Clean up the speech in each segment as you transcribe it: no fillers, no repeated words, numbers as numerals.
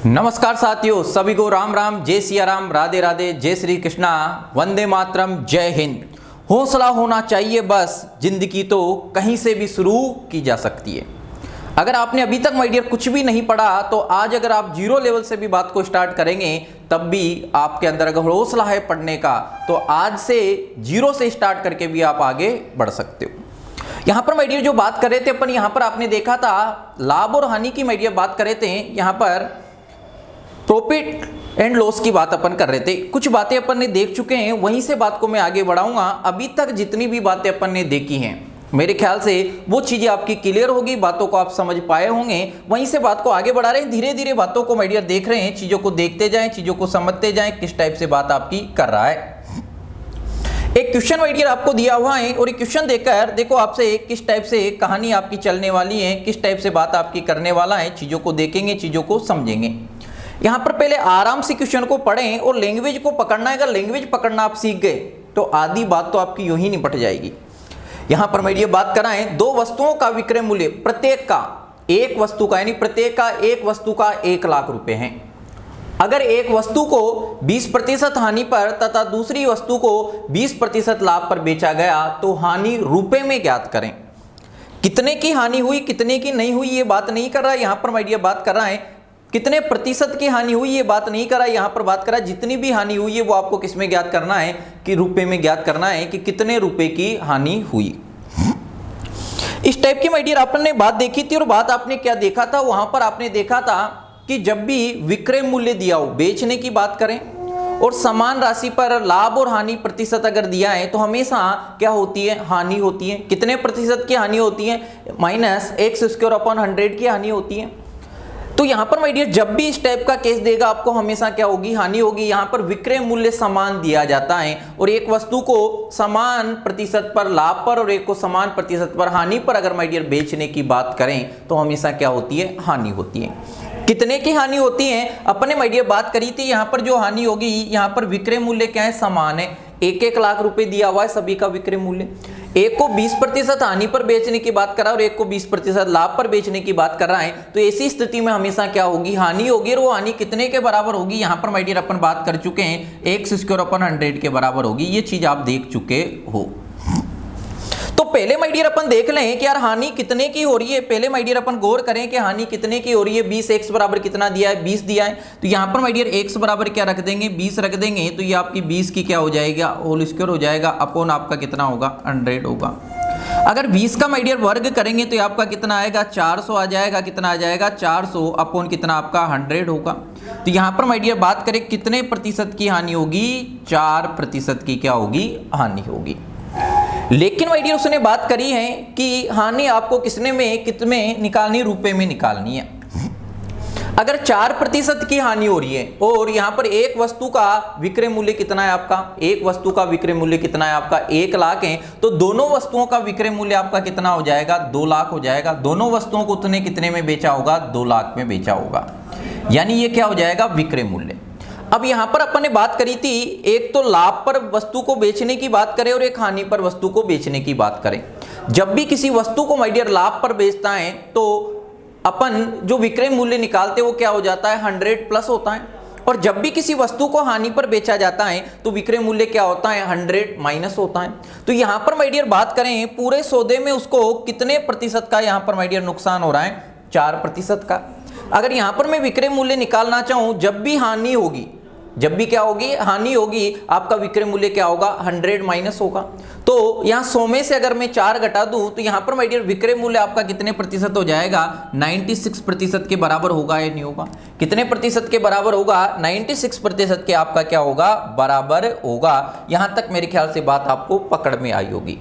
नमस्कार साथियों, सभी को राम राम, जय सिया राम, राधे राधे, जय श्री कृष्णा, वंदे मातरम, जय हिंद। हौसला होना चाहिए बस, जिंदगी तो कहीं से भी शुरू की जा सकती है। अगर आपने अभी तक माय डियर कुछ भी नहीं पढ़ा तो आज अगर आप जीरो लेवल से भी बात को स्टार्ट करेंगे तब भी आपके अंदर अगर हौसला है पढ़ने का तो आज से जीरो से स्टार्ट करके भी आप आगे बढ़ सकते हो। यहाँ पर माय डियर जो बात कर रहे थे अपन, यहाँ पर आपने देखा था लाभ और हानि की माय डियर बात कर रहे थे। यहाँ पर प्रॉफिट एंड लॉस की बात अपन कर रहे थे। कुछ बातें अपन ने देख चुके हैं, वहीं से बात को मैं आगे बढ़ाऊंगा। अभी तक जितनी भी बातें अपन ने देखी हैं मेरे ख्याल से वो चीजें आपकी क्लियर होगी, बातों को आप समझ पाए होंगे। वहीं से बात को आगे बढ़ा रहे हैं, धीरे धीरे बातों को माय डियर देख रहे हैं, चीजों को देखते जाएं, चीजों को समझते जाएं, किस टाइप से बात आपकी कर रहा है। एक क्वेश्चन माय डियर आपको दिया हुआ है और एक क्वेश्चन देकर देखो आपसे किस टाइप से कहानी आपकी चलने वाली है, किस टाइप से बात आपकी करने वाला है। चीजों को देखेंगे, चीजों को समझेंगे। यहाँ पर पहले आराम से क्वेश्चन को पढ़ें और लैंग्वेज को पकड़ना है। अगर लैंग्वेज पकड़ना आप सीख गए तो आधी बात तो आपकी यूं ही निपट जाएगी। यहाँ पर मैं ये बात कराएं, दो वस्तुओं का विक्रय मूल्य प्रत्येक का, एक वस्तु का यानी प्रत्येक का, एक वस्तु का 1 लाख रुपए है। अगर एक वस्तु को 20% हानि पर तथा दूसरी वस्तु को 20% लाभ पर बेचा गया तो हानि रुपए में ज्ञात करें। कितने की हानि हुई, कितने की नहीं हुई, ये बात नहीं कर रहा है। यहाँ पर मैं ये बात कर रहा है कितने प्रतिशत की हानि हुई, ये बात नहीं कर रहा है। यहाँ पर बात कर रहा है जितनी भी हानि हुई है वो आपको किस में ज्ञात करना है, कि रुपए में ज्ञात करना है कि कितने रुपए की हानि हुई। इस टाइप की माय डियर अपन ने बात देखी थी। और बात आपने क्या देखा था, वहां पर आपने देखा था कि जब भी विक्रय मूल्य दिया हो, बेचने की बात करें, और समान राशि पर लाभ और हानि प्रतिशत अगर दिया है तो हमेशा क्या होती है, हानि होती है। कितने प्रतिशत की हानि होती है, -x² की हानि होती है। तो यहाँ पर माय डियर जब भी इस टाइप का केस देगा आपको हमेशा क्या होगी, हानि होगी। यहाँ पर विक्रय मूल्य समान दिया जाता है और एक वस्तु को समान प्रतिशत पर लाभ पर और एक को समान प्रतिशत पर हानि पर अगर माय डियर बेचने की बात करें तो हमेशा क्या होती है, हानि होती है। कितने की हानि होती है अपने माय डियर बात करी थी। यहाँ पर जो हानि होगी, यहाँ पर विक्रय मूल्य क्या है, समान है। 1-1 लाख रुपए दिया हुआ है सभी का विक्रय मूल्य। एक को 20% हानि पर बेचने की बात कर रहा है और एक को 20% लाभ पर बेचने की बात कर रहा है। तो ऐसी स्थिति में हमेशा क्या होगी, हानि होगी। और वो हानि कितने के बराबर होगी, यहाँ पर माय डियर अपन बात कर चुके हैं, x² के बराबर होगी। ये चीज आप देख चुके हो। तो पहले माय डियर अपन देख लें कि यार हानि कितने की हो रही है। पहले माय डियर अपन गौर करें कि हानि कितने की हो रही है। 20x बराबर कितना दिया है, 20 दिया है। तो यहाँ पर माय डियर x बराबर क्या रख देंगे, 20 रख देंगे। तो ये आपकी 20 की क्या हो जाएगा, होल स्क्वायर हो जाएगा, अपॉन आपका कितना होगा, 100 होगा। अगर 20 का माय डियर वर्ग करेंगे तो ये आपका कितना आएगा, 400 आ जाएगा। कितना आ जाएगा, 400 अपॉन कितना आपका 100 होगा। तो यहाँ पर माय डियर बात करें कितने प्रतिशत की हानि होगी, 4% की क्या होगी, हानि होगी। लेकिन माय डियर उसने बात करी है कि हानि आपको किसने में, कितने निकालनी, रुपए में निकालनी है। अगर 4% की हानि हो रही है और यहाँ पर एक वस्तु का विक्रय मूल्य कितना है आपका, एक वस्तु का विक्रय मूल्य कितना है आपका, 1 लाख है। तो दोनों वस्तुओं का विक्रय मूल्य आपका कितना हो जाएगा, 2 लाख हो जाएगा। दोनों वस्तुओं को उतने कितने में बेचा होगा, 2 लाख में बेचा होगा। यानी ये क्या हो जाएगा, विक्रय मूल्य। अब यहाँ पर अपन ने बात करी थी, एक तो लाभ पर वस्तु को बेचने की बात करें और एक हानि पर वस्तु को बेचने की बात करें। जब भी किसी वस्तु को माय डियर लाभ पर बेचता है तो अपन जो विक्रय मूल्य निकालते हैं वो क्या हो जाता है, 100+ होता है। और जब भी किसी वस्तु को हानि पर बेचा जाता है तो विक्रय मूल्य क्या होता है, 100- होता है। तो यहाँ पर माय डियर बात करें पूरे सौदे में उसको कितने प्रतिशत का यहाँ पर माय डियर नुकसान हो रहा है, 4% का। अगर यहाँ पर मैं विक्रय मूल्य निकालना चाहूँ, जब भी हानि होगी, जब भी क्या होगी, हानि होगी, आपका विक्रय मूल्य क्या होगा, 100- होगा। तो यहाँ 100 में से अगर मैं 4 घटा दूं तो यहाँ पर माय डियर विक्रय मूल्य आपका कितने प्रतिशत हो जाएगा, 96% के बराबर होगा या नहीं होगा। कितने प्रतिशत के बराबर होगा, 96% के आपका क्या होगा, बराबर होगा। यहाँ तक मेरे ख्याल से बात आपको पकड़ में आई होगी।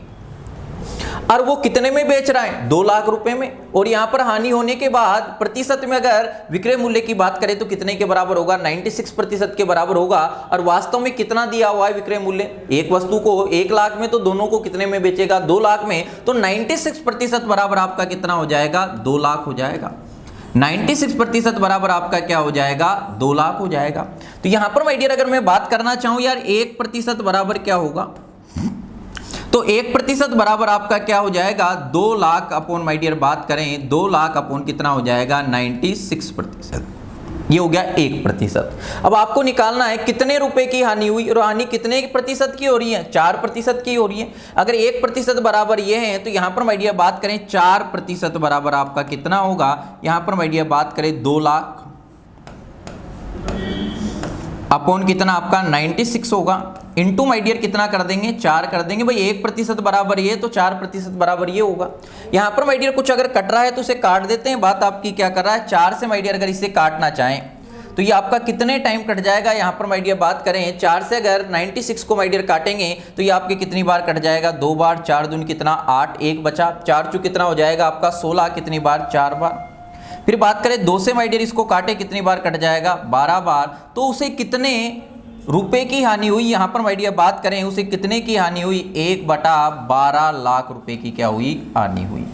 और वो कितने में बेच रहा है, 2 लाख रुपए में। और यहाँ पर हानि होने के बाद प्रतिशत में अगर विक्रय मूल्य की बात करें तो कितने के बराबर होगा, 96% के बराबर होगा। और वास्तव में कितना दिया हुआ है विक्रय मूल्य, एक वस्तु को 1 लाख में, तो दोनों को कितने में बेचेगा, 2 लाख में। तो 96% बराबर आपका कितना हो जाएगा, 2 लाख हो जाएगा। 96% बराबर आपका क्या हो जाएगा, 2 लाख हो जाएगा। तो यहाँ पर माय डियर अगर मैं बात करना चाहूँ यार 1% बराबर क्या होगा, तो 1% बराबर आपका क्या हो जाएगा, 2 लाख अपॉन माय डियर बात करें 2 लाख अपॉन कितना हो जाएगा 96%। ये हो गया 1%। अब आपको निकालना है कितने रुपए की हानि हुई, और हानि कितने प्रतिशत की हो रही है, 4% की हो रही है। अगर 1% बराबर ये है तो यहां पर माय डियर बात करें 4% बराबर आपका कितना होगा, यहां पर माय डियर बात करें 2 लाख अपॉन कितना आपका 96 होगा, इंटू माय डियर कितना कर देंगे 4 कर देंगे। भाई 1% बराबर ये तो 4% बराबर ये होगा। यहां पर माय डियर कुछ अगर कट रहा है तो उसे काट देते हैं। बात आपकी क्या कर रहा है, 4 से माय डियर अगर इसे काटना चाहें तो ये आपका कितने टाइम कट जाएगा। यहां पर माय डियर बात करें 4 से अगर 96 को माय डियर काटेंगे तो ये आपके कितनी बार कट जाएगा, 2 बार। 4 दूनी कितना 8, 1 बचा, 4 चू कितना हो जाएगा आपका 16, कितनी बार 4 बार। फिर बात करें 2 से माय डियर इसको काटे कितनी बार कट जाएगा 12 बार। तो उसे कितने रुपए की हानि हुई, यहां पर माय डियर बात करें उसे कितने की हानि हुई, 1/12 लाख रुपए की क्या हुई, हानि हुई।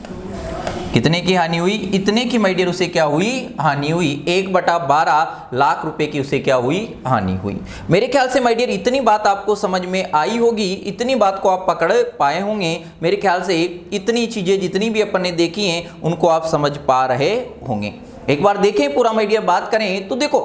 कितने की हानि हुई, इतने की माय डियर उसे क्या हुई, हानि हुई। 1/12 लाख रुपए की उसे क्या हुई, हानि हुई। मेरे ख्याल से माय डियर इतनी बात आपको समझ में आई होगी, इतनी बात को आप पकड़ पाए होंगे। मेरे ख्याल से इतनी चीजें जितनी भी अपन ने देखी हैं उनको आप समझ पा रहे होंगे। एक बार देखें पूरा माय डियर बात करें तो देखो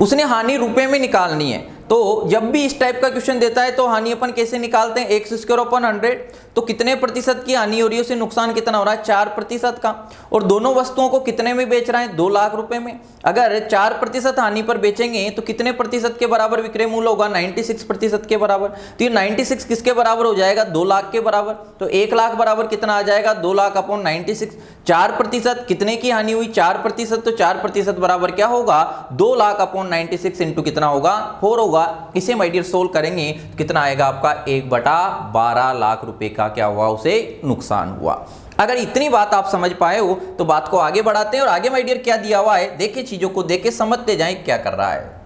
उसने हानि रुपए में निकालनी है, तो जब भी इस टाइप का क्वेश्चन देता है तो हानि अपन कैसे निकालते हैं, x²/100। तो कितने प्रतिशत की हानि हो रही है, उसे नुकसान कितना हो रहा है 4% का। और दोनों वस्तुओं को कितने में बेच रहा है, 2 लाख रुपए में। अगर 4% हानि पर बेचेंगे तो कितने प्रतिशत के बराबर विक्रय मूल्य होगा, 96% के बराबर। तो ये 96 किसके बराबर हो जाएगा, 2 लाख के बराबर। तो 1 लाख बराबर कितना आ जाएगा, 2 लाख अपॉन 96। 4% कितने की हानि हुई, 4%। तो 4% बराबर क्या होगा, 2 लाख अपॉन 96 इंटू कितना होगा, 4 होगा। इसे माय डियर सोल्व करेंगे तो कितना आएगा आपका, 1/12 लाख रुपए का क्या हुआ, उसे नुकसान हुआ। अगर इतनी बात आप समझ पाए हो तो बात को आगे बढ़ाते हैं। और आगे माय डियर क्या दिया हुआ है, देखिए चीजों को देख के समझते जाएं क्या कर रहा है।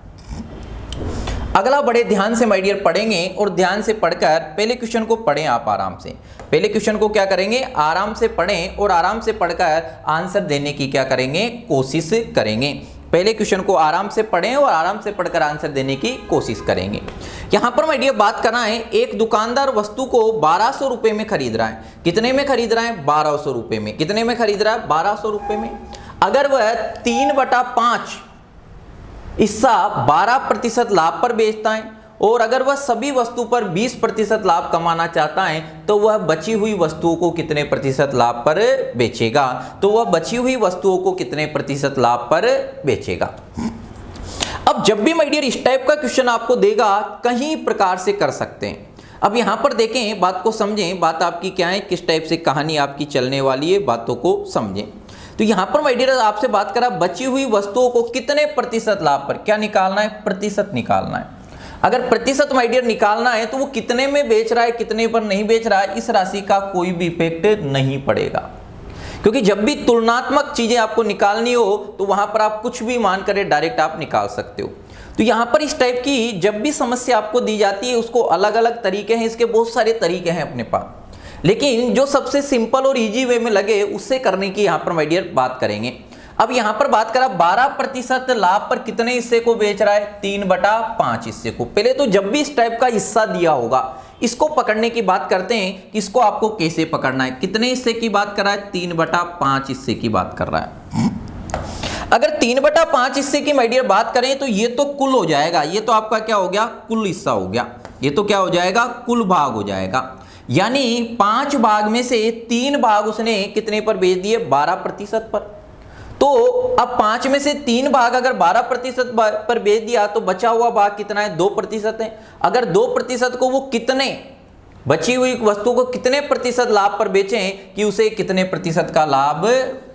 अगला बड़े ध्यान से माय डियर पढ़ेंगे, और ध्यान से पढ़कर पहले क्वेश्चन को पढ़ें आप आराम से। पहले क्वेश्चन को क्या करेंगे, आराम से पढ़ें और आराम से पढ़कर आंसर देने की क्या करेंगे, कोशिश करेंगे। पहले क्वेश्चन को आराम से पढ़ें और आराम से पढ़कर आंसर देने की कोशिश करेंगे। यहां पर माय डियर बात करना है, एक दुकानदार वस्तु को 1200 रुपए में खरीद रहा है। कितने में खरीद रहा है, 1200 रुपए में। कितने में खरीद रहा है, 1200 रुपए में। अगर वह 3/5 हिस्सा 12% लाभ पर बेचता है, और अगर वह सभी वस्तु पर 20% लाभ कमाना चाहता है तो वह बची हुई वस्तुओं को कितने प्रतिशत लाभ पर बेचेगा। तो वह बची हुई वस्तुओं को कितने प्रतिशत लाभ पर बेचेगा। अब जब भी माय डियर इस टाइप का क्वेश्चन आपको देगा, कई प्रकार से कर सकते हैं। अब यहां पर देखें, बात को समझें, बात आपकी क्या है, किस टाइप से कहानी आपकी चलने वाली है, बातों को समझें। तो यहां पर माय डियर आपसे बात करा, बची हुई वस्तुओं को कितने प्रतिशत लाभ पर क्या निकालना है, प्रतिशत निकालना है। अगर प्रतिशत माय डियर निकालना है तो वो कितने में बेच रहा है, कितने पर नहीं बेच रहा है, इस राशि का कोई भी इफेक्ट नहीं पड़ेगा। क्योंकि जब भी तुलनात्मक चीजें आपको निकालनी हो तो वहां पर आप कुछ भी मान कर डायरेक्ट आप निकाल सकते हो। तो यहां पर इस टाइप की जब भी समस्या आपको दी जाती है, उसको अलग अलग तरीके हैं, इसके बहुत सारे तरीके हैं अपने पास, लेकिन जो सबसे सिंपल और इजी वे में लगे उससे करने की यहां पर माय डियर बात करेंगे। अब यहां पर बात करा 12% लाभ पर कितने हिस्से को बेच रहा है, 3/5 हिस्से को। पहले तो जब भी इस टाइप का हिस्सा दिया होगा इसको पकड़ने की बात करते हैं कि इसको आपको कैसे पकड़ना है। कितने हिस्से की बात कर रहा है, 3/5 हिस्से की बात कर रहा है। अगर 3/5 हिस्से की माय डियर बात करें तो ये तो कुल हो जाएगा, ये तो आपका क्या हो गया, कुल हिस्सा हो गया। ये तो क्या हो जाएगा, कुल भाग हो जाएगा। यानी 5 भाग में से 3 भाग उसने कितने पर बेच दिए, 12% पर। तो अब 5 में से 3 भाग अगर 12% पर बेच दिया तो बचा हुआ भाग कितना है, 2% है। अगर 2% को वो कितने बची हुई वस्तु को कितने प्रतिशत लाभ पर बेचें कि उसे कितने प्रतिशत का लाभ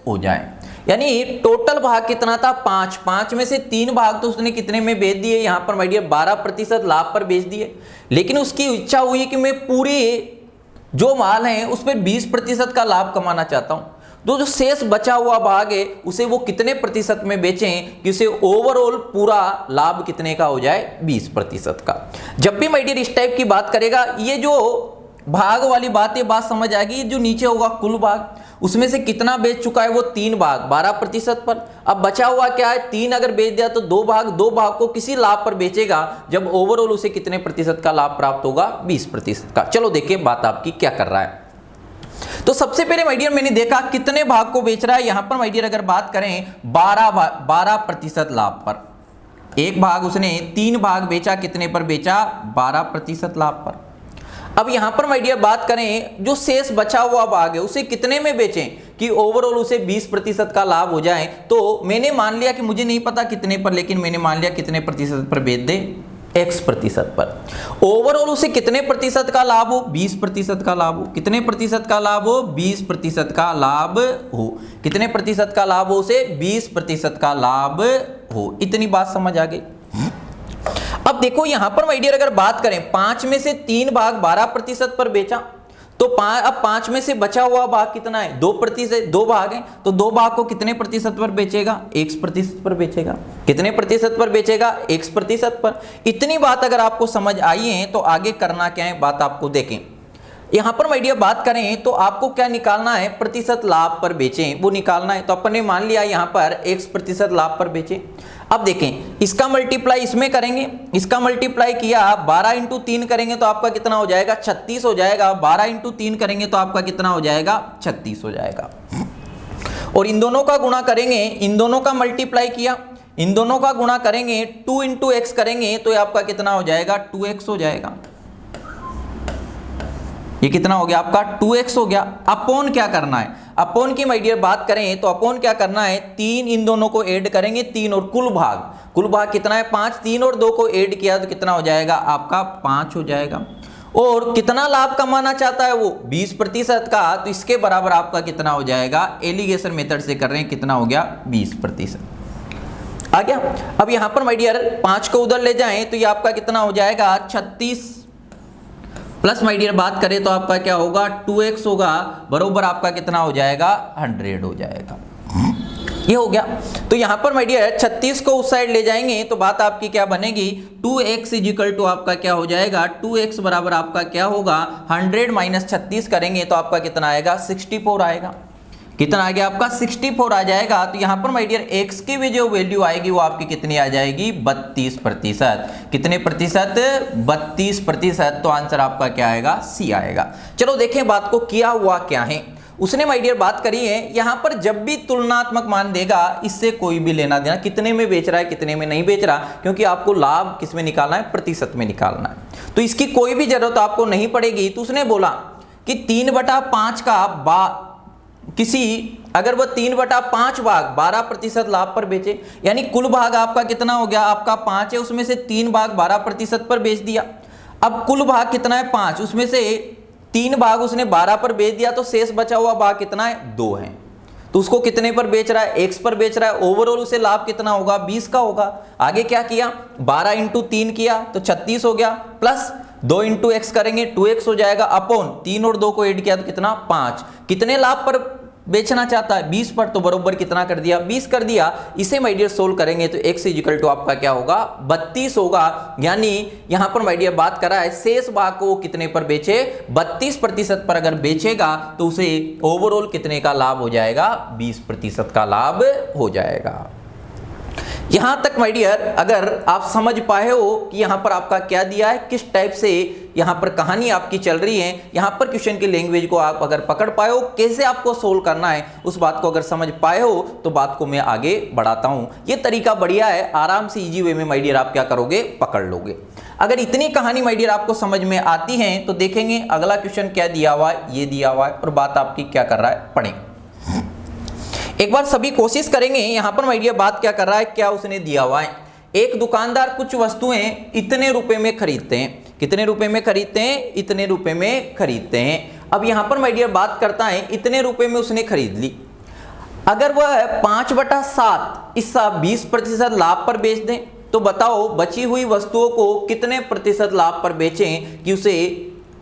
हो जाए। यानी टोटल भाग कितना था, 5 में से 3 भाग तो उसने कितने में बेच दिए, यहां पर माय डियर 12% लाभ पर बेच दिए। लेकिन उसकी इच्छा हुई कि मैं पूरे जो माल है उस पर 20% का लाभ कमाना चाहता हूं। तो जो शेष बचा हुआ भाग है उसे वो कितने प्रतिशत में बेचें कि उसे ओवरऑल पूरा लाभ कितने का हो जाए, 20% का। जब भी माय डियर इस टाइप की बात करेगा, ये जो भाग वाली बात, ये बात समझ आएगी। जो नीचे होगा कुल भाग, उसमें से कितना बेच चुका है वो 3 भाग 12% पर। अब बचा हुआ क्या है, 3 अगर बेच दिया तो 2 भाग को किसी लाभ पर बेचेगा जब ओवरऑल उसे कितने प्रतिशत का लाभ प्राप्त होगा, 20% का। चलो देखिए बात आपकी क्या कर रहा है। तो सबसे पहले माय डियर मैंने देखा कितने भाग को बेच रहा है, यहां पर माय डियर अगर बात करें 12% लाभ पर। एक भाग उसने 3 भाग बेचा, कितने पर बेचा? 12% लाभ पर। अब यहां पर माय डियर बात करें जो शेष बचा हुआ भाग है उसे कितने में बेचें कि ओवरऑल उसे 20% का लाभ हो जाए। तो मैंने मान लिया कि मुझे नहीं पता कितने पर, लेकिन मैंने मान लिया कितने प्रतिशत पर बेच दे, X% पर। ओवरऑल उसे कितने प्रतिशत का लाभ हो? 20% का लाभ हो। कितने प्रतिशत का लाभ हो? 20% का लाभ हो। कितने प्रतिशत का लाभ हो? उसे 20% का लाभ हो। इतनी बात समझ आ गई। अब देखो यहां पर माय डियर अगर बात करें 5 में से 3 भाग 12% पर बेचा, तो अब 5 में से बचा हुआ भाग कितना है? 2%। 2 भाग हैं तो 2 भाग को कितने प्रतिशत पर बेचेगा? X% पर बेचेगा। कितने प्रतिशत पर बेचेगा? X% पर। इतनी बात अगर आपको समझ आई है तो आगे करना क्या है बात आपको देखें। यहां पर माय डियर बात करें तो आपको क्या निकालना है? प्रतिशत लाभ पर बेचें, वो निकालना है। तो अपन ने मान लिया यहां पर X% लाभ पर बेचें। अब देखें इसका मल्टीप्लाई इसमें करेंगे, इसका मल्टीप्लाई किया 12 × 3 करेंगे तो आपका कितना हो जाएगा? 36 हो जाएगा। 12 × 3 करेंगे तो आपका कितना हो जाएगा? 36 हो जाएगा। और इन दोनों का गुणा करेंगे, इन दोनों का मल्टीप्लाई किया, इन दोनों का गुणा करेंगे, 2 × x करेंगे तो आपका कितना हो जाएगा? 2x हो जाएगा। ये कितना हो गया आपका? 2x हो गया। अपोन क्या करना है? अपोन की माय डियर बात करें तो अपोन क्या करना है? 3 इन दोनों को ऐड करेंगे, 3 और कुल भाग कितना है? 5। 3 और 2 को ऐड किया तो कितना हो जाएगा? आपका 5 हो जाएगा। और कितना लाभ कमाना चाहता है वो? 20% का। तो इसके बराबर आपका कितना हो जाएगा? एलिगेशन मेथड से कर रहे हैं, कितना हो गया? 20% आ गया। अब यहां पर माय डियर 5 को उधर ले जाएं तो ये आपका कितना हो जाएगा? 36 प्लस माय डियर बात करें तो आपका क्या होगा? 2x होगा, बरोबर आपका कितना हो जाएगा? 100 हो जाएगा। ये हो गया। तो यहां पर माय डियर 36 को उस साइड ले जाएंगे तो बात आपकी क्या बनेगी? 2x = आपका क्या हो जाएगा? 2x बराबर आपका क्या होगा? 100 - 36 करेंगे तो आपका कितना आएगा? 64 आएगा। कितना आ गया आपका? 64 आ जाएगा। तो यहां पर माय डियर x की भी जो वैल्यू आएगी वो आपकी कितनी आ जाएगी? 32%। कितने प्रतिशत? 32%। तो आंसर आपका क्या आएगा? C आएगा। चलो देखें बात को किया हुआ क्या है। उसने माय डियर बात करी है यहां पर जब भी तुलनात्मक मान देगा इससे कोई भी लेना देना, कितने में बेच रहा है कितने में नहीं बेच रहा, क्योंकि आपको लाभ किस में निकालना है? प्रतिशत में निकालना है। तो इसकी कोई भी जरूरत आपको नहीं पड़ेगी। तो उसने बोला कि 3/5 का अगर वह 3/5 भाग 12% लाभ पर बेचे, यानी कुल भाग आपका कितना हो गया? आपका 5 है, उसमें से 3 भाग 12% पर बेच दिया। अब कुल भाग कितना है? 5, उसमें से 3 भाग उसने 12 पर बेच दिया, तो शेष बचा हुआ भाग कितना है? 2 है। तो उसको कितने पर बेच रहा है? X पर बेच रहा है। ओवरऑल उसे लाभ कितना होगा? 20 का होगा। आगे क्या किया? 12 × 3 किया तो 36 हो गया, प्लस 2 × x करेंगे 2x हो जाएगा, अपॉन 3 और 2 को ऐड किया तो कितना? 5। कितने लाभ पर बेचना चाहता है? 20 पर। तो बरोबर कितना कर दिया? 20 कर दिया। इसे माय डियर सोल्व करेंगे तो x = आपका क्या होगा? 32 होगा। यानी यहां पर माय डियर बात कर रहा है शेष भाग को वो कितने पर बेचे? 32% पर अगर बेचेगा तो उसे ओवरऑल कितने का लाभ हो जाएगा? 20% का लाभ हो जाएगा। यहां तक माय डियर अगर आप समझ पाए हो कि यहां पर आपका क्या दिया है, किस टाइप से यहां पर कहानी आपकी चल रही है, यहां पर क्वेश्चन की लैंग्वेज को आप अगर पकड़ पाए हो, कैसे आपको सोल्व करना है, उस बात को अगर समझ पाए हो तो बात को मैं आगे बढ़ाता हूं। ये तरीका बढ़िया है, आराम से इजी वे में माय डियर आप क्या करोगे? पकड़ लोगे। अगर इतनी कहानी माय डियर आपको समझ में आती है तो देखेंगे अगला क्वेश्चन क्या दिया हुआ है, ये दिया हुआ है और बात आपकी क्या कर रहा है, पढ़ें। एक बार सभी कोशिश करेंगे। यहां पर माय डियर बात क्या कर रहा है, क्या उसने दिया हुआ है। एक दुकानदार कुछ वस्तुएं इतने रुपए में खरीदते हैं। कितने रुपए में खरीदते हैं? इतने रुपए में खरीदते हैं। अब यहां पर माय डियर बात करता है इतने रुपए में उसने खरीद ली। अगर वह 5/7 इस 20% लाभ पर बेच दें तो बताओ बची हुई वस्तुओं को कितने प्रतिशत लाभ पर बेचें कि उसे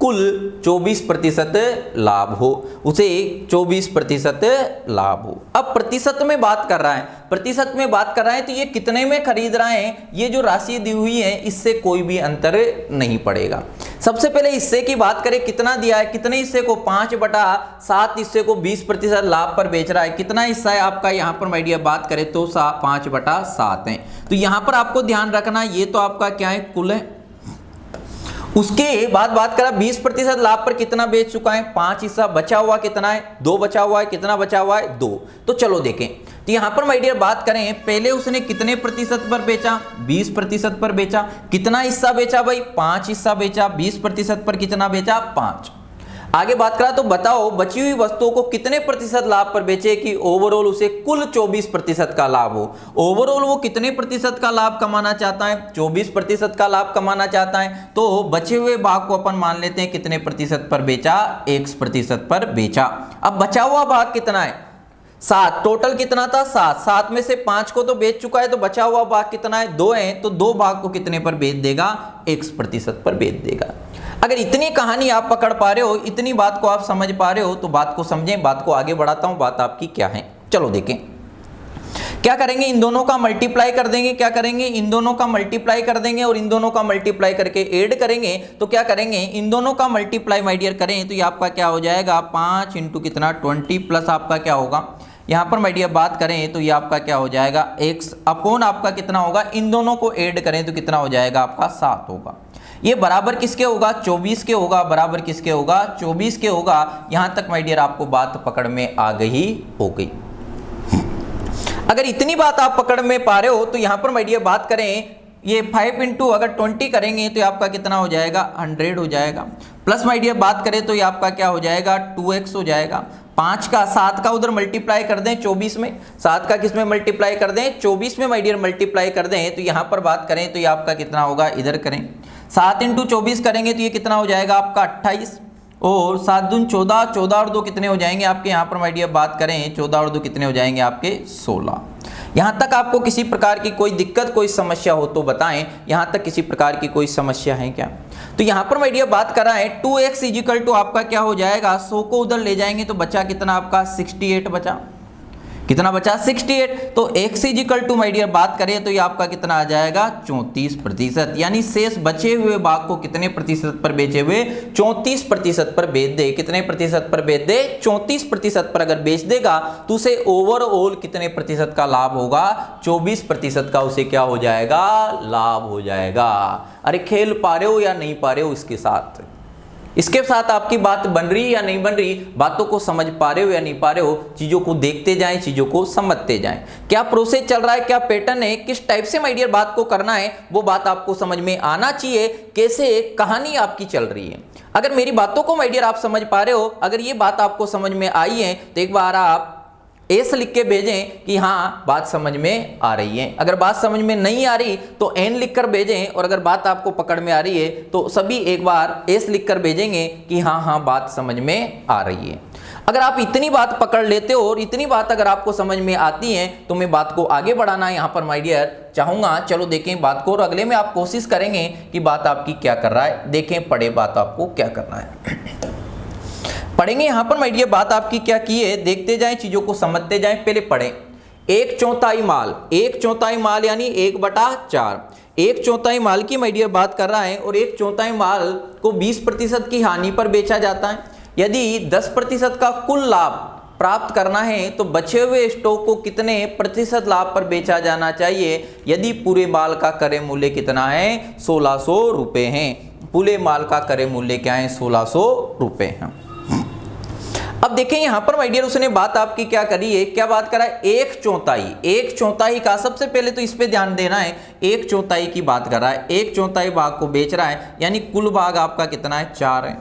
कुल 24% लाभ हो, उसे 24% लाभ हो। अब प्रतिशत में बात कर रहा है, प्रतिशत में बात कर रहा है तो ये कितने में खरीद रहे हैं, ये जो राशि दी हुई है इससे कोई भी अंतर नहीं पड़ेगा। सबसे पहले हिस्से की बात करें, कितना दिया है, कितने हिस्से को? 5/7 हिस्से को 20% लाभ पर बेच रहा है। कितना हिस्सा है आपका? यहाँ पर माय डियर बात करें तो 5/7 है। तो यहाँ पर आपको ध्यान रखना ये तो आपका क्या है? कुल है। उसके बाद बात करा 20% लाभ पर कितना बेच चुका है, 5 हिस्सा, बचा हुआ कितना है, 2 बचा हुआ है, कितना बचा हुआ है, 2। तो चलो देखें, तो यहां पर माय डियर बात करें, पहले उसने कितने प्रतिशत पर बेचा, 20% पर बेचा, कितना हिस्सा बेचा भाई, 5 हिस्सा बेचा, 20% पर कितना बेचा, 5। आगे बात करा तो बताओ बची हुई वस्तुओं को कितने प्रतिशत लाभ पर बेचे कि ओवरऑल उसे कुल 24% का लाभ हो। ओवरऑल वो कितने प्रतिशत का लाभ कमाना चाहता है, 24% का लाभ कमाना चाहता है। तो बचे हुए भाग को अपन मान लेते हैं कितने प्रतिशत पर बेचा, 1% पर बेचा। अब बचा हुआ भाग कितना है, 7। टोटल कितना था, 7 में से 5 को तो बेच चुका है, तो बचा हुआ भाग कितना है, 2 है। तो 2 भाग को कितने पर बेच देगा, 1% पर बेच देगा। अगर इतनी कहानी आप पकड़ पा रहे हो, इतनी बात को आप समझ पा रहे हो, तो बात को समझें, बात को आगे बढ़ाता हूं, बात आपकी क्या है। चलो देखें, क्या करेंगे, इन दोनों का मल्टीप्लाई कर देंगे, क्या करेंगे, इन दोनों का मल्टीप्लाई कर देंगे और इन दोनों का मल्टीप्लाई करके ऐड करेंगे। तो क्या करेंगे, इन दोनों का मल्टीप्लाई माय डियर करें तो ये आपका क्या हो जाएगा, 5 इंटू कितना 20 प्लस आपका क्या होगा, यहां पर माय डियर बात करें तो ये आपका क्या हो जाएगा, x अपॉन आपका कितना होगा, इन दोनों को ऐड करें तो कितना हो जाएगा आपका 7 होगा। ये बराबर किसके होगा, 24 के होगा, बराबर किसके होगा, 24 के होगा। यहां तक माय डियर आपको बात पकड़ में आ गई हो गई। अगर इतनी बात आप पकड़ में पा रहे हो तो यहां पर माय डियर बात करें, ये 5 इंटू अगर 20 करेंगे तो आपका कितना हो जाएगा, 100 हो जाएगा। प्लस माय डियर बात करें तो ये आपका क्या हो जाएगा, 2x हो जाएगा। 5 का 7 का उधर मल्टीप्लाई कर दें 24 में, 7 का किस में मल्टीप्लाई कर दें, 24 में माय डियर मल्टीप्लाई कर दें। तो यहां पर बात करें तो ये आपका कितना होगा, इधर करें 7 इंटू 24 करेंगे तो ये कितना हो जाएगा आपका 28, और 7 दून 14, 14 और 2 कितने हो जाएंगे आपके, यहाँ पर माय डियर बात करें 14 और 2 कितने हो जाएंगे आपके 16। यहाँ तक आपको किसी प्रकार की कोई दिक्कत, कोई समस्या हो तो बताएं। यहाँ तक किसी प्रकार की कोई समस्या है क्या। तो यहाँ पर माय डियर बात कराएं 2x इजिकल टू आपका क्या हो जाएगा, 100 को उधर ले जाएंगे तो बचा कितना आपका 68 बचा, कितना बचा 68। तो x equal to my dear बात करें तो ये आपका कितना आ जाएगा 34%, यानी शेष बचे हुए भाग को कितने प्रतिशत पर बेचे हुए, 34% पर बेच दे। कितने प्रतिशत पर बेच दे, 34% पर अगर बेच देगा तो उसे ओवरऑल कितने प्रतिशत का लाभ होगा, 24% का उसे क्या हो जाएगा, लाभ हो जाएगा। अरे खेल पा रहे हो या नहीं पा रहे हो, इसके साथ आपकी बात बन रही या नहीं बन रही, बातों को समझ पा रहे हो या नहीं पा रहे हो, चीजों को देखते जाएं, चीजों को समझते जाएं। क्या प्रोसेस चल रहा है, क्या पैटर्न है, किस टाइप से माय डियर बात को करना है, वो बात आपको समझ में आना चाहिए। कैसे कहानी आपकी चल रही है, अगर मेरी बातों को माय डियर आप समझ पा रहे हो, अगर ये बात आपको समझ में आई है तो एक बार आप एस लिख के भेजें कि हाँ बात समझ में आ रही है। अगर बात समझ में नहीं आ रही तो एन लिख कर भेजें, और अगर बात आपको पकड़ में आ रही है तो सभी एक बार एस लिख कर भेजेंगे कि हाँ बात समझ में आ रही है। अगर आप इतनी बात पकड़ लेते हो और इतनी बात अगर आपको समझ में आती है तो मैं बात को आगे बढ़ाना यहाँ पर माय डियर चाहूंगा। चलो देखें बात को, और अगले में आप कोशिश करेंगे कि बात आपकी क्या कर रहा है। देखें पढ़े बात आपको क्या करना है, पढ़ेंगे यहां पर माय डियर बात आपकी क्या की है, देखते जाएं, चीजों को समझते जाएं। पहले पढ़ें 1/4 माल, 1/4 माल यानी 1/4, 1/4 माल की माय डियर बात कर रहा है, और 1/4 माल को 20% की हानि पर बेचा जाता है। यदि 10% का कुल लाभ प्राप्त करना है तो बचे हुए स्टॉक को कितने प्रतिशत लाभ पर बेचा जाना चाहिए, यदि पूरे माल का क्रय मूल्य कितना है, 1600 रुपए है। पूरे माल का क्रय मूल्य क्या है, 1600 रुपए है। अब देखें यहां पर माय डियर उसने बात आपकी क्या करी है, क्या बात करा है, 1/4 का, सबसे पहले तो इस पे ध्यान देना है, 1/4 की बात कर रहा है, 1/4 भाग को बेच रहा है, यानी कुल भाग आपका कितना है, 4 है।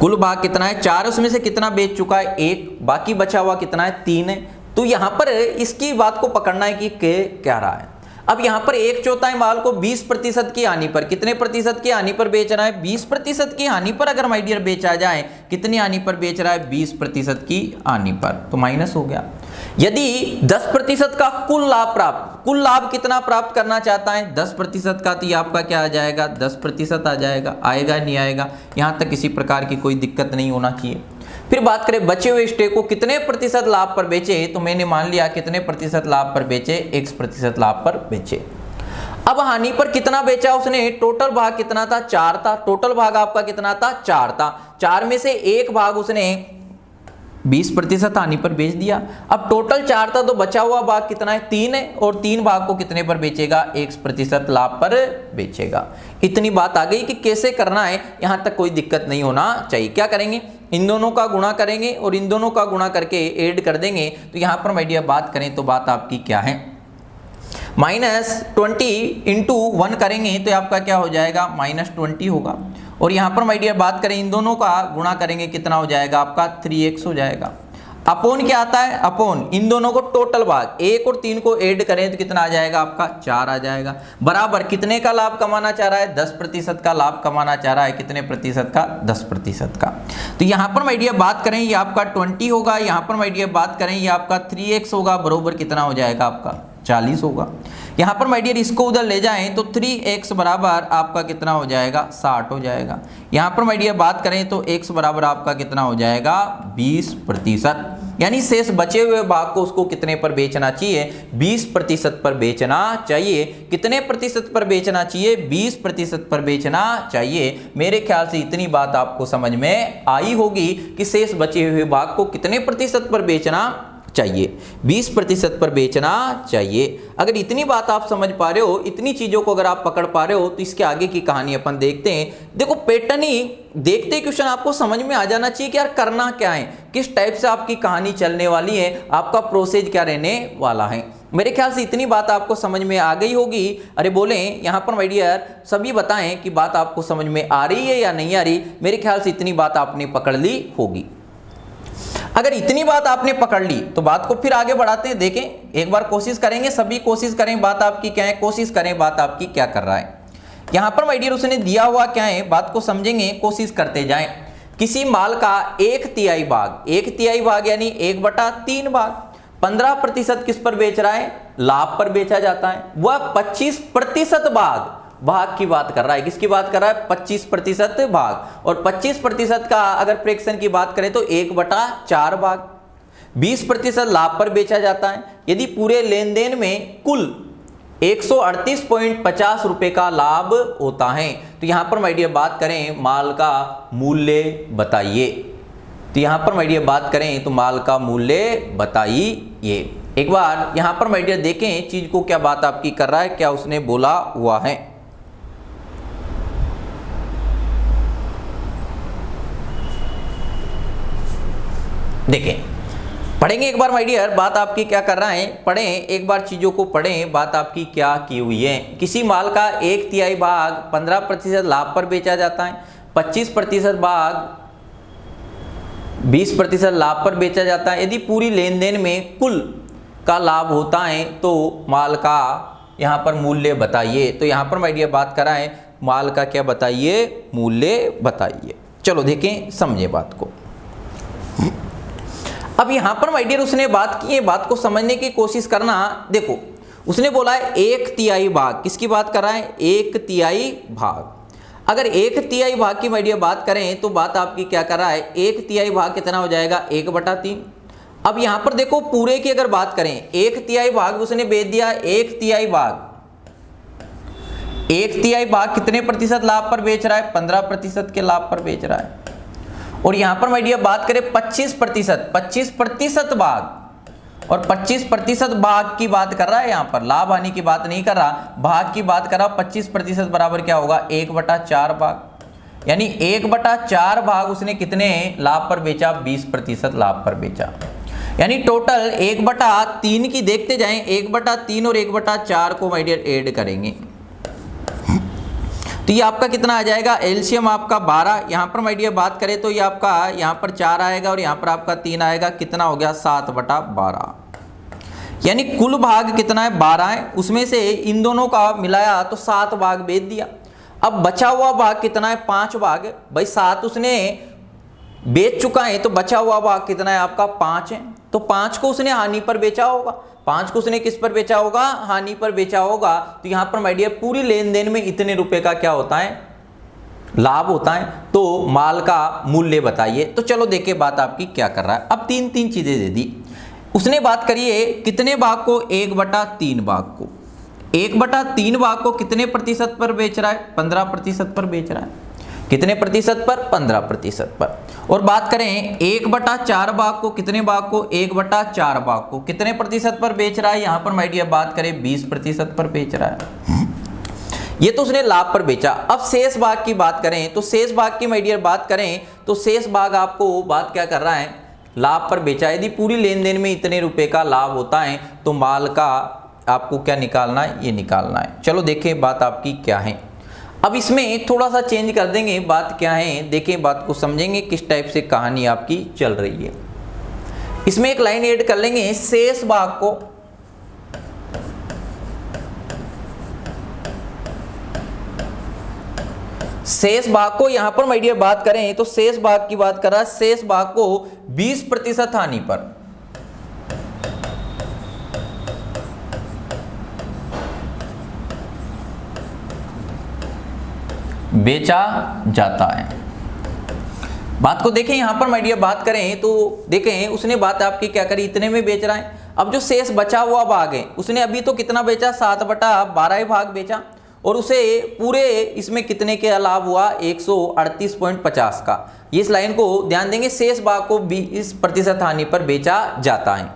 कुल भाग कितना है, 4, उसमें से कितना बेच चुका है, 1, बाकी बचा हुआ कितना है, 3 है। तो यहां पर इसकी बात को पकड़ना है कि क्या रहा है। अब यहां पर 1/4 माल को 20% की हानि पर, कितने प्रतिशत की हानि पर बेच रहा है, 20% की हानि पर अगर माय डियर बेचा जाए, कितनी हानि पर बेच रहा है, 20% की हानि पर, तो माइनस हो गया। यदि 10% का कुल लाभ प्राप्त, कुल लाभ कितना प्राप्त करना चाहता है, 10% का, तो ये आपका क्या आ जाएगा, 10% आ जाएगा, आएगा नहीं आएगा, यहां तक किसी प्रकार की कोई दिक्कत नहीं होना चाहिए। फिर बात करें बचे हुए स्टॉक को कितने प्रतिशत लाभ पर बेचे, तो मैंने मान लिया कितने प्रतिशत लाभ पर बेचे, 1% लाभ पर बेचे। अब हानि पर कितना बेचा उसने, टोटल भाग कितना था, 4 था। टोटल भाग आपका कितना था, 4 था। 4 में से एक भाग उसने 20% हानि पर बेच दिया। अब टोटल 4 था तो बचा हुआ भाग कितना है, 3 है, और 3 भाग को कितने पर बेचेगा, 1% लाभ पर बेचेगा। इतनी बात आ गई कि कैसे करना है, यहां तक कोई दिक्कत नहीं होना चाहिए। क्या करेंगे, इन दोनों का गुणा करेंगे और इन दोनों का गुणा करके ऐड कर देंगे। तो यहां पर माय डियर बात करें तो बात आपकी क्या है, -20 इंटू 1 करेंगे तो आपका क्या हो जाएगा, -20 होगा। और यहाँ पर माय डियर बात करें इन दोनों का गुणा करेंगे कितना हो जाएगा आपका, 3x हो जाएगा। अपॉन क्या आता है, अपॉन इन दोनों को टोटल भाग 1 और 3 को ऐड करें तो कितना आ जाएगा आपका, 4 आ जाएगा। बराबर कितने का लाभ कमाना चाह रहा है, 10% का लाभ कमाना चाह रहा है। कितने प्रतिशत का, 10% का। तो यहाँ पर माय डियर बात करें ये आपका 20 होगा, यहाँ पर माय डियर बात करें ये आपका 3x होगा, बरोबर कितना हो जाएगा आपका 40 होगा। यहाँ पर माय डियर इसको उधर ले जाएं तो 3x बराबर आपका कितना हो जाएगा, 60 हो जाएगा। यहाँ पर माय डियर बात करें तो x बराबर आपका कितना हो जाएगा, 20%। यानी शेष बचे हुए भाग को उसको कितने पर बेचना चाहिए, 20% पर बेचना चाहिए। कितने प्रतिशत पर बेचना चाहिए, 20% पर बेचना चाहिए। मेरे ख्याल से इतनी बात आपको समझ में आई होगी कि शेष बचे हुए भाग को कितने प्रतिशत पर बेचना चाहिए, 20% पर बेचना चाहिए। अगर इतनी बात आप समझ पा रहे हो, इतनी चीजों को अगर आप पकड़ पा रहे हो तो इसके आगे की कहानी अपन देखते हैं। देखो पैटर्न ही देखते क्वेश्चन आपको समझ में आ जाना चाहिए कि यार करना क्या है, किस टाइप से आपकी कहानी चलने वाली है, आपका प्रोसेस क्या रहने वाला है। मेरे ख्याल से इतनी बात आपको समझ में आ गई होगी। अरे बोले यहाँ पर माय डियर सभी बताएं कि बात आपको समझ में आ रही है या नहीं आ रही। मेरे ख्याल से इतनी बात आपने पकड़ ली होगी। अगर इतनी बात आपने पकड़ ली तो बात को फिर आगे बढ़ाते हैं। देखें एक बार कोशिश करेंगे, सभी कोशिश करें बात आपकी क्या है, कोशिश करें बात आपकी क्या कर रहा है। यहां पर माय डियर उसने दिया हुआ क्या है, बात को समझेंगे, कोशिश करते जाएं। किसी माल का 1/3 भाग, 1/3 भाग यानी 1/3 भाग 15% किस पर बेच रहा है, लाभ पर बेचा जाता है। वह 25% भाग की बात कर रहा है। किसकी बात कर रहा है, 25% भाग। और 25% का अगर फ्रैक्शन की बात करें तो 1/4 भाग 20% लाभ पर बेचा जाता है। यदि पूरे लेन देन में कुल 138.50 रुपए का लाभ होता है तो यहां पर माय डियर बात करें माल का मूल्य बताइए। तो यहां पर माय डियर बात करें तो माल का मूल्य बताइए। एक बार यहां पर माय डियर देखें चीज को, क्या बात आपकी कर रहा है, क्या उसने बोला हुआ है। देखें पढ़ेंगे एक बार माय डियर, बात आपकी क्या कर रहा है, पढ़ें एक बार चीजों को पढ़ें, बात आपकी क्या की हुई है। किसी माल का 1/3 भाग 15% लाभ पर बेचा जाता है, 25% भाग 20% लाभ पर बेचा जाता है। यदि पूरी लेन देन में कुल का लाभ होता है तो माल का यहाँ पर मूल्य बताइए। तो यहाँ पर माय डियर बात कर रहा है माल का क्या बताइए, मूल्य बताइए। चलो देखें समझे बात को। अब यहां पर माय डियर उसने बात की है, बात को समझने की कोशिश करना। देखो उसने बोला है 1/3 भाग, किसकी बात कर रहा है, 1/3 भाग। अगर 1/3 भाग की माय डियर बात करें तो बात आपकी क्या कर रहा है, 1/3 भाग कितना हो जाएगा, 1/3। अब यहां पर देखो पूरे की अगर बात करें 1/3 भाग उसने बेच दिया, 1/3 भाग 1/3 भाग कितने प्रतिशत लाभ पर बेच रहा है, 15% के लाभ पर बेच रहा है। और यहां पर माय डियर बात करें 25% भाग, और 25% भाग की बात कर रहा है, यहां पर लाभ हानि की बात नहीं कर रहा, भाग की बात कर रहा। 25% बराबर क्या होगा, 1/4 भाग। यानी 1/4 भाग उसने कितने लाभ पर बेचा, 20% लाभ पर बेचा। यानी टोटल 1/3 की देखते जाएं, 1/3 और 1/4 को माय डियर ऐड करेंगे तो ये आपका कितना आ जाएगा, एलसीएम आपका 12। यहां पर माय डियर बात करें तो ये आपका यहां पर 4 आएगा और यहां पर आपका 3 आएगा, कितना हो गया 7/12। यानी कुल भाग कितना है, 12 है। उसमें से इन दोनों का मिलाया तो 7 भाग बेच दिया। अब बचा हुआ भाग कितना है, 5 भाग। भाई 7 उसने बेच चुका है तो बचा हुआ भाग कितना है आपका, 5 है। तो 5 को उसने हानि पर बेचा होगा, 5 को उसने किस पर बेचा होगा, हानि पर बेचा होगा। तो यहां पर माय डियर पूरी लेन देन में इतने रुपए का क्या होता है, लाभ होता है। तो माल का मूल्य बताइए। तो चलो देखिए बात आपकी क्या कर रहा है। अब 3 चीजें दे दी उसने, बात करिए कितने भाग को, 1/3 भाग को। 1/3 भाग को कितने प्रतिशत पर बेच रहा है, 15% पर बेच रहा है। कितने प्रतिशत पर? 15% पर। और बात करें 1/4 भाग को, कितने भाग को? 1/4 भाग को कितने प्रतिशत पर बेच रहा है? यहाँ पर माय डियर बात करें 20% पर बेच रहा है। ये तो उसने लाभ पर बेचा। अब शेष भाग की बात करें तो शेष भाग की माय डियर बात करें तो शेष भाग आपको बात क्या कर रहा है? लाभ पर बेचा। यदि पूरी लेन देन में इतने रुपए का लाभ होता है तो माल का आपको क्या निकालना है? ये निकालना है। चलो देखें बात आपकी क्या है। अब इसमें थोड़ा सा चेंज कर देंगे, बात क्या है देखें, बात को समझेंगे किस टाइप से कहानी आपकी चल रही है। इसमें एक लाइन ऐड कर लेंगे, शेष भाग को यहां पर माय डियर बात करें तो शेष भाग की बात कर रहा है। शेष भाग को 20% हानि पर बेचा जाता है। बात को देखें यहां पर माय डियर बात करें तो देखें उसने बात आपकी क्या करी, इतने में बेच रहा है। अब जो शेष बचा हुआ भाग है उसने अभी तो कितना बेचा? 7/12 भाग बेचा और उसे पूरे इसमें कितने के लाभ हुआ? 138.50 का। इस लाइन को ध्यान देंगे, शेष भाग को 20% हानि पर बेचा जाता है।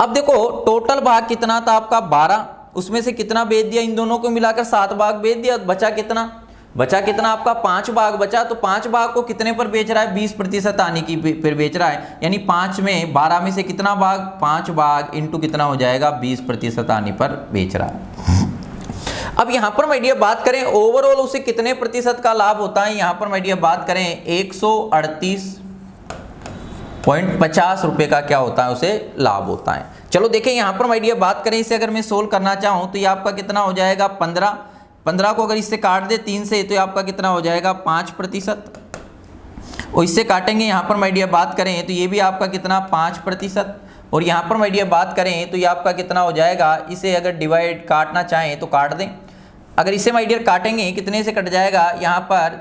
अब देखो टोटल भाग कितना था आपका? 12, उसमें से कितना बेच दिया? इन दोनों को मिलाकर 7 भाग बेच दिया। बचा कितना? बचा कितना आपका? 5 भाग बचा। तो 5 भाग को कितने पर बेच रहा है? 20% हानि की फिर बेच रहा है। यानी 5 में 12 में से कितना भाग? 5 भाग इंटू कितना हो जाएगा? 20% हानि पर बेच रहा है। अब यहां पर माय डियर बात करें ओवरऑल उसे कितने प्रतिशत का लाभ होता है? यहां पर माय डियर बात करें 138.50 रुपए का क्या होता है? उसे लाभ होता है। चलो देखें यहां पर माय डियर बात करें, इसे अगर मैं सोल्व करना चाहूं तो ये आपका कितना हो जाएगा? 15 को अगर इससे काट दे 3 से तो ये आपका कितना हो जाएगा? 5%। और इससे काटेंगे यहां पर माय डियर बात करें तो ये भी आपका कितना? 5%। और यहाँ पर माय डियर बात करें तो ये आपका कितना हो जाएगा? इसे अगर डिवाइड काटना चाहें तो काट दें। अगर इसे माय डियर काटेंगे कितने से कट जाएगा? यहाँ पर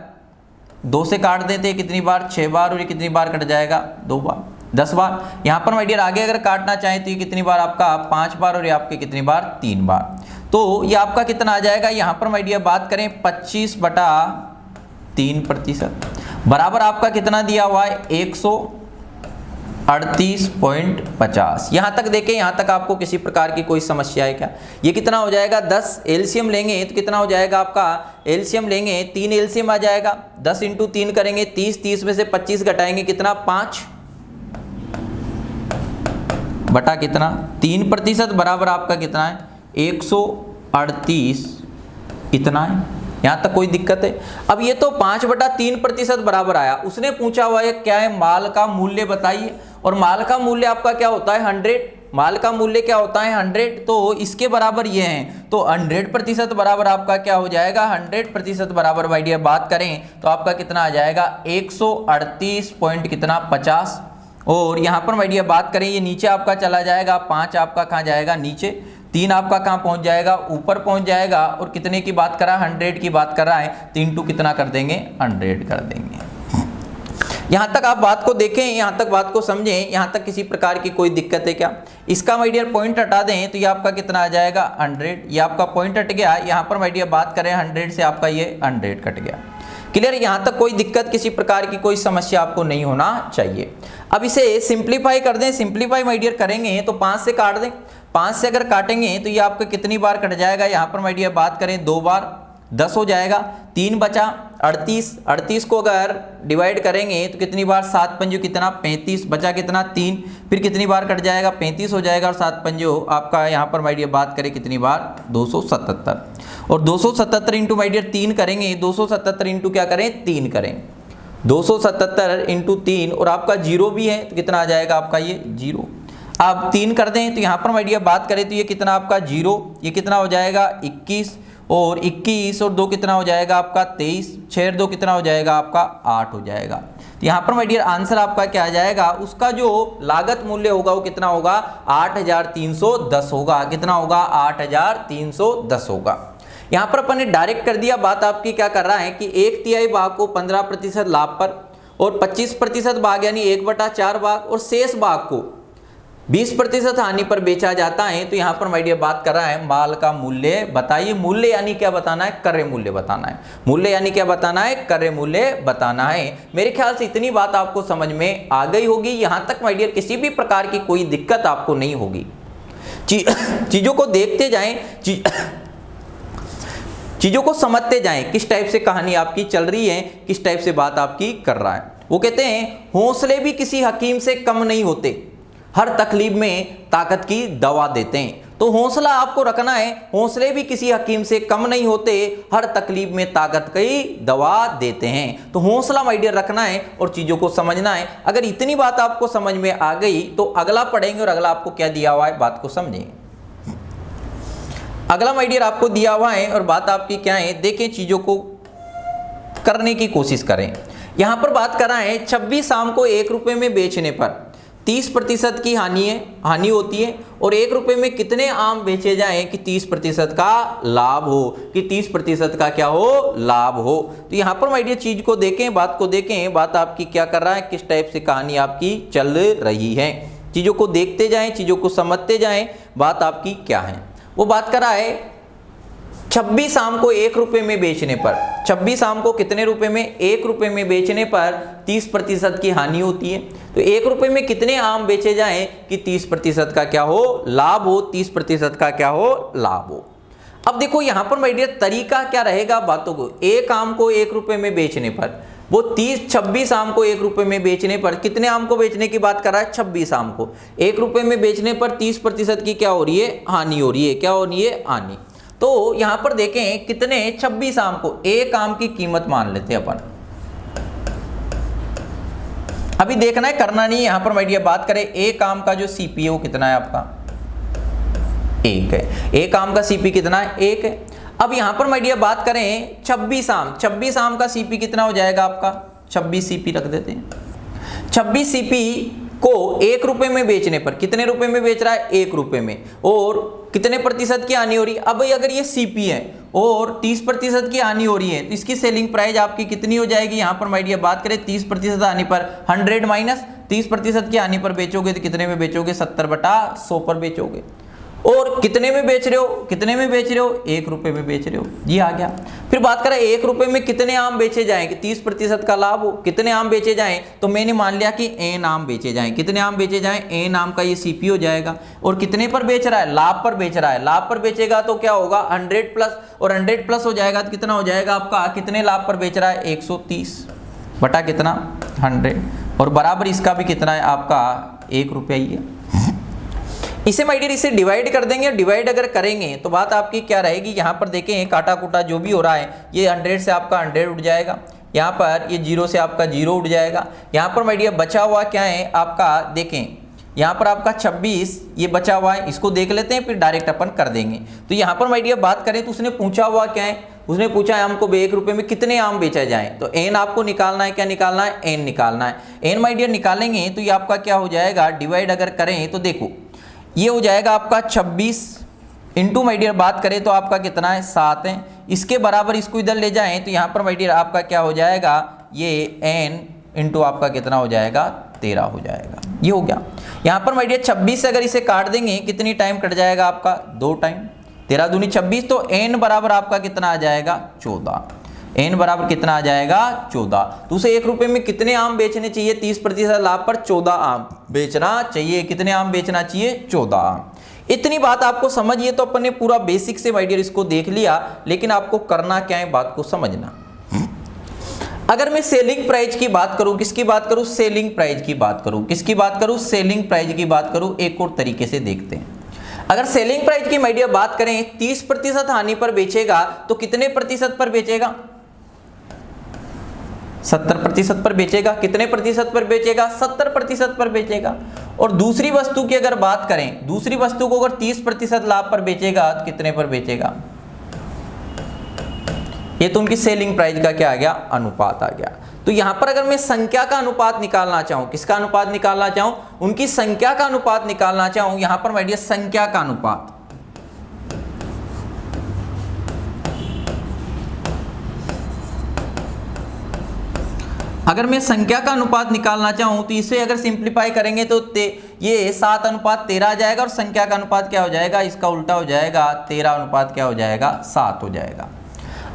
2 से काट देते कितनी बार? 6 बार। और ये कितनी बार कट जाएगा? 2 बार, 10 बार। यहाँ पर माय डियर आगे अगर काटना चाहें तो ये कितनी बार आपका? 5 बार। और ये आपके कितनी बार? 3 बार। तो ये आपका कितना आ जाएगा? यहाँ पर माय डियर बात करें 25/3% बराबर आपका कितना दिया हुआ है? 138.50। यहां तक देखें, यहां तक आपको किसी प्रकार की कोई समस्या है क्या? ये कितना हो जाएगा? 10 एलसीएम लेंगे तो कितना हो जाएगा आपका? एलसीएम लेंगे 3 एलसीएम आ जाएगा। 10 × 3 करेंगे 30, 30 में से 25 घटाएंगे कितना? 5 बटा कितना? 3% बराबर आपका कितना है? 138 इतना है। यहां तक कोई दिक्कत है? अब ये तो 5/3% बराबर आया। उसने पूछा हुआ है क्या है? माल का मूल्य बताइए। और माल का मूल्य आपका क्या होता है? 100। माल का मूल्य क्या होता है? 100। तो इसके बराबर ये है तो 100% बराबर आपका क्या हो जाएगा? 100% बराबर माय डियर बात करें तो आपका कितना आ जाएगा? 138.50। और यहाँ पर माय डियर बात करें ये नीचे आपका चला जाएगा, 5 आपका कहाँ जाएगा? नीचे। 3 आपका कहाँ पहुंच जाएगा? ऊपर पहुंच जाएगा। और कितने की बात कर रहा है? 100 की बात कर रहा है। 3 टू कितना कर देंगे? 100 कर देंगे। यहां तक आप बात को देखें, यहां तक बात को समझें, यहां तक किसी प्रकार की कोई दिक्कत है क्या? इसका माय डियर पॉइंट हटा दें तो ये आपका कितना आ जाएगा? 100। ये आपका पॉइंट हट गया। यहां पर माय डियर बात करें 100 से आपका ये 100 कट गया। क्लियर? यहां तक कोई दिक्कत, किसी प्रकार की कोई समस्या आपको नहीं होना चाहिए। अब इसे सिंप्लीफाई कर दें। सिंप्लीफाई माय डियर करेंगे तो 5 से काट दें। 5 से अगर काटेंगे तो ये आपका कितनी बार कट जाएगा? यहाँ पर माय डियर बात करें 2 बार, 10 हो जाएगा। 3 बचा 38। 38 को अगर डिवाइड करेंगे तो कितनी बार? 7 पंजो कितना? 35। बचा कितना? 3। फिर कितनी बार कट जाएगा? 35 हो जाएगा। और 7 पंजो आपका यहाँ पर माय डियर बात करें कितनी बार? 277। और 277 इंटू माय डियर 3 करेंगे। 277 इंटू क्या करें? 3 करें। 277 इंटू 3 और आपका 0 भी है तो कितना आ जाएगा आपका? ये 0। आप 3 कर दें तो यहाँ पर माय डियर बात करें तो ये कितना आपका? 0। ये कितना हो जाएगा? 21। और 21 और 2 कितना हो जाएगा आपका? 23। 6 और 2 कितना हो जाएगा आपका? 8 हो जाएगा। तो यहाँ पर माय डियर आंसर आपका क्या आ जाएगा? उसका जो लागत मूल्य होगा वो कितना होगा? 8310 होगा। कितना होगा? 8310 होगा। यहाँ पर अपन ने डायरेक्ट कर दिया। बात आपकी क्या कर रहा है कि 1/3 भाग को 15% लाभ पर और 25% भाग यानी 1/4 भाग और शेष भाग को 20% हानि पर बेचा जाता है। तो यहाँ पर माय डियर बात कर रहा है माल का मूल्य बताइए। मूल्य यानी क्या बताना है? क्रय मूल्य बताना है। मूल्य यानी क्या बताना है? क्रय मूल्य बताना है। मेरे ख्याल से इतनी बात आपको समझ में आ गई होगी। यहाँ तक माय डियर किसी भी प्रकार की कोई दिक्कत आपको नहीं होगी। चीजों को देखते जाएं, चीजों को समझते जाएं, किस टाइप से कहानी आपकी चल रही है, किस टाइप से बात आपकी कर रहा है। वो कहते हैं हौसले भी किसी हकीम से कम नहीं होते, हर तकलीफ में ताकत की दवा देते हैं। तो हौसला आपको रखना है, हौसले भी किसी हकीम से कम नहीं होते, हर तकलीफ में ताकत की दवा देते हैं। तो हौसला माय डियर रखना है और चीजों को समझना है। अगर इतनी बात आपको समझ में आ गई तो अगला पढ़ेंगे और अगला आपको क्या दिया हुआ है बात को समझेंगे। अगला माय डियर आपको दिया हुआ है और बात आपकी क्या है देखें, चीजों को करने की कोशिश करें। यहां पर बात कर रहा है 26 आम को 1 रुपए में बेचने पर 30% की हानि होती है और 1 रुपए में कितने आम बेचे जाएं कि 30% का लाभ हो, कि 30% का क्या हो? लाभ हो। तो यहां पर माय डियर चीज को देखें, बात को देखें, बात आपकी क्या कर रहा है, किस टाइप से कहानी आपकी चल रही है। चीजों को देखते जाएं, चीजों को समझते जाएं, बात आपकी क्या है। वो बात कर रहा है 26 आम को 1 रुपए में बेचने पर, 26 आम को कितने रुपए में? 1 रुपए में बेचने पर 30% की हानि होती है। तो 1 रुपए में कितने आम बेचे जाएं कि 30% का क्या हो? लाभ हो, 30% का क्या हो? लाभ हो। अब देखो यहां पर माय डियर तरीका क्या रहेगा बातों को, एक आम को 1 रुपए में बेचने पर, वो 26 आम को 1 रुपए में बेचने पर, कितने आम को बेचने की बात कर रहा है? 26 आम को 1 रुपए में बेचने पर 30% की क्या हो रही है? हानि हो रही है। क्या हो रही है? हानि। तो यहां पर देखें कितने 26 आम को, एक आम की कीमत मान लेते हैं अपन। अभी देखना है, करना नहीं। यहां पर माय डियर बात करें एक आम का जो सीपी है वो कितना है आपका? 1 है। एक आम का सीपी कितना है? 1 है। अब यहां पर माय डियर बात करें 26 आम का सीपी कितना हो जाएगा आपका? 26 सीपी रख देते हैं। 26 सीपी को 1 रुपए में बेचने पर कितने रुपए में बेच रहा है? 1 रुपए में। और कितने प्रतिशत की हानि हो रही है? अब अगर ये सीपी है और 30% की हानि हो रही है तो इसकी सेलिंग प्राइस आपकी कितनी हो जाएगी? यहां पर माय डियर बात करें 30% हानि पर 100 माइनस 30% की हानि पर बेचोगे तो कितने में बेचोगे? 70/100 पर बेचोगे। और कितने में बेच रहे हो? कितने में बेच रहे हो? 1 रुपए में बेच रहे हो। ये आ गया। फिर बात करें 1 रुपए में कितने आम बेचे जाएं कि 30% का लाभ हो, कितने आम बेचे जाएं? तो मैंने मान लिया कि n आम बेचे जाएं। कितने आम बेचे जाएं? n आम का ये सीपी हो जाएगा। और कितने पर बेच रहा है? लाभ पर बेच रहा है। लाभ पर बेचेगा तो क्या होगा? 100 प्लस, और 100 प्लस हो जाएगा तो कितना हो जाएगा आपका? कितने लाभ पर बेच रहा है? 130 बटा कितना? 100। और बराबर इसका भी कितना है आपका? 1 रुपया ही है। इसे माय डियर इसे डिवाइड कर देंगे। डिवाइड अगर करेंगे तो बात आपकी क्या रहेगी? यहाँ पर देखें काटा कूटा जो भी हो रहा है, ये 100 से आपका 100 उठ जाएगा, यहाँ पर ये 0 से आपका 0 उठ जाएगा। यहाँ पर माय डियर बचा हुआ क्या है आपका? देखें यहाँ पर आपका 26 ये बचा हुआ है, इसको देख लेते हैं फिर डायरेक्ट अपन कर देंगे। तो यहाँ पर माय डियर बात करें तो उसने पूछा हुआ क्या है? उसने पूछा है हमको 1 रुपए में कितने आम बेचा जाए। तो n आपको निकालना है। क्या निकालना है? n निकालना है। n माय डियर निकालेंगे तो ये आपका क्या हो जाएगा? डिवाइड अगर करें तो देखो ये हो जाएगा आपका 26 इंटू माय डियर बात करें तो आपका कितना है? 7 है। इसके बराबर इसको इधर ले जाएं तो यहाँ पर माय डियर आपका क्या हो जाएगा? ये n इंटू आपका कितना हो जाएगा? 13 हो जाएगा। ये हो गया। यहाँ पर माय डियर 26 से अगर इसे काट देंगे कितनी टाइम कट जाएगा आपका? 2 टाइम। 13 दूनी 26, तो n बराबर आपका कितना आ जाएगा? 14। n बराबर कितना आ जाएगा? 14। तो उसे 1 रुपए में कितने आम बेचने चाहिए? 30% लाभ पर 14 आम बेचना चाहिए। कितने आम बेचना चाहिए? 14 आम। इतनी बात आपको समझिए तो अपन ने पूरा बेसिक से माय डियर इसको देख लिया, लेकिन आपको करना क्या है बात को समझना। अगर मैं सेलिंग प्राइस की बात करूं, किसकी बात करूं? सेलिंग प्राइस की बात करूं। किसकी बात करूं? सेलिंग प्राइस की बात करूं। एक और तरीके से देखते हैं। अगर सेलिंग प्राइस की माय डियर बात करें 30% हानि पर बेचेगा तो कितने प्रतिशत पर बेचेगा? 70% पर बेचेगा। कितने प्रतिशत पर बेचेगा? 70% पर बेचेगा। और दूसरी वस्तु की अगर बात करें, दूसरी वस्तु को अगर 30% लाभ पर बेचेगा तो कितने पर बेचेगा? ये तो उनकी सेलिंग प्राइस का क्या आ गया? अनुपात आ गया। तो यहां पर अगर मैं संख्या का अनुपात निकालना चाहूं, किसका अनुपात निकालना चाहूं? उनकी संख्या का अनुपात निकालना चाहूं, यहां पर माय डियर संख्या का अनुपात, अगर मैं संख्या का अनुपात निकालना चाहूं तो इसे अगर सिंप्लीफाई करेंगे तो ये 7:13 आ जाएगा और संख्या का अनुपात क्या हो जाएगा, इसका उल्टा हो जाएगा, 13 अनुपात क्या हो जाएगा, 7 हो जाएगा।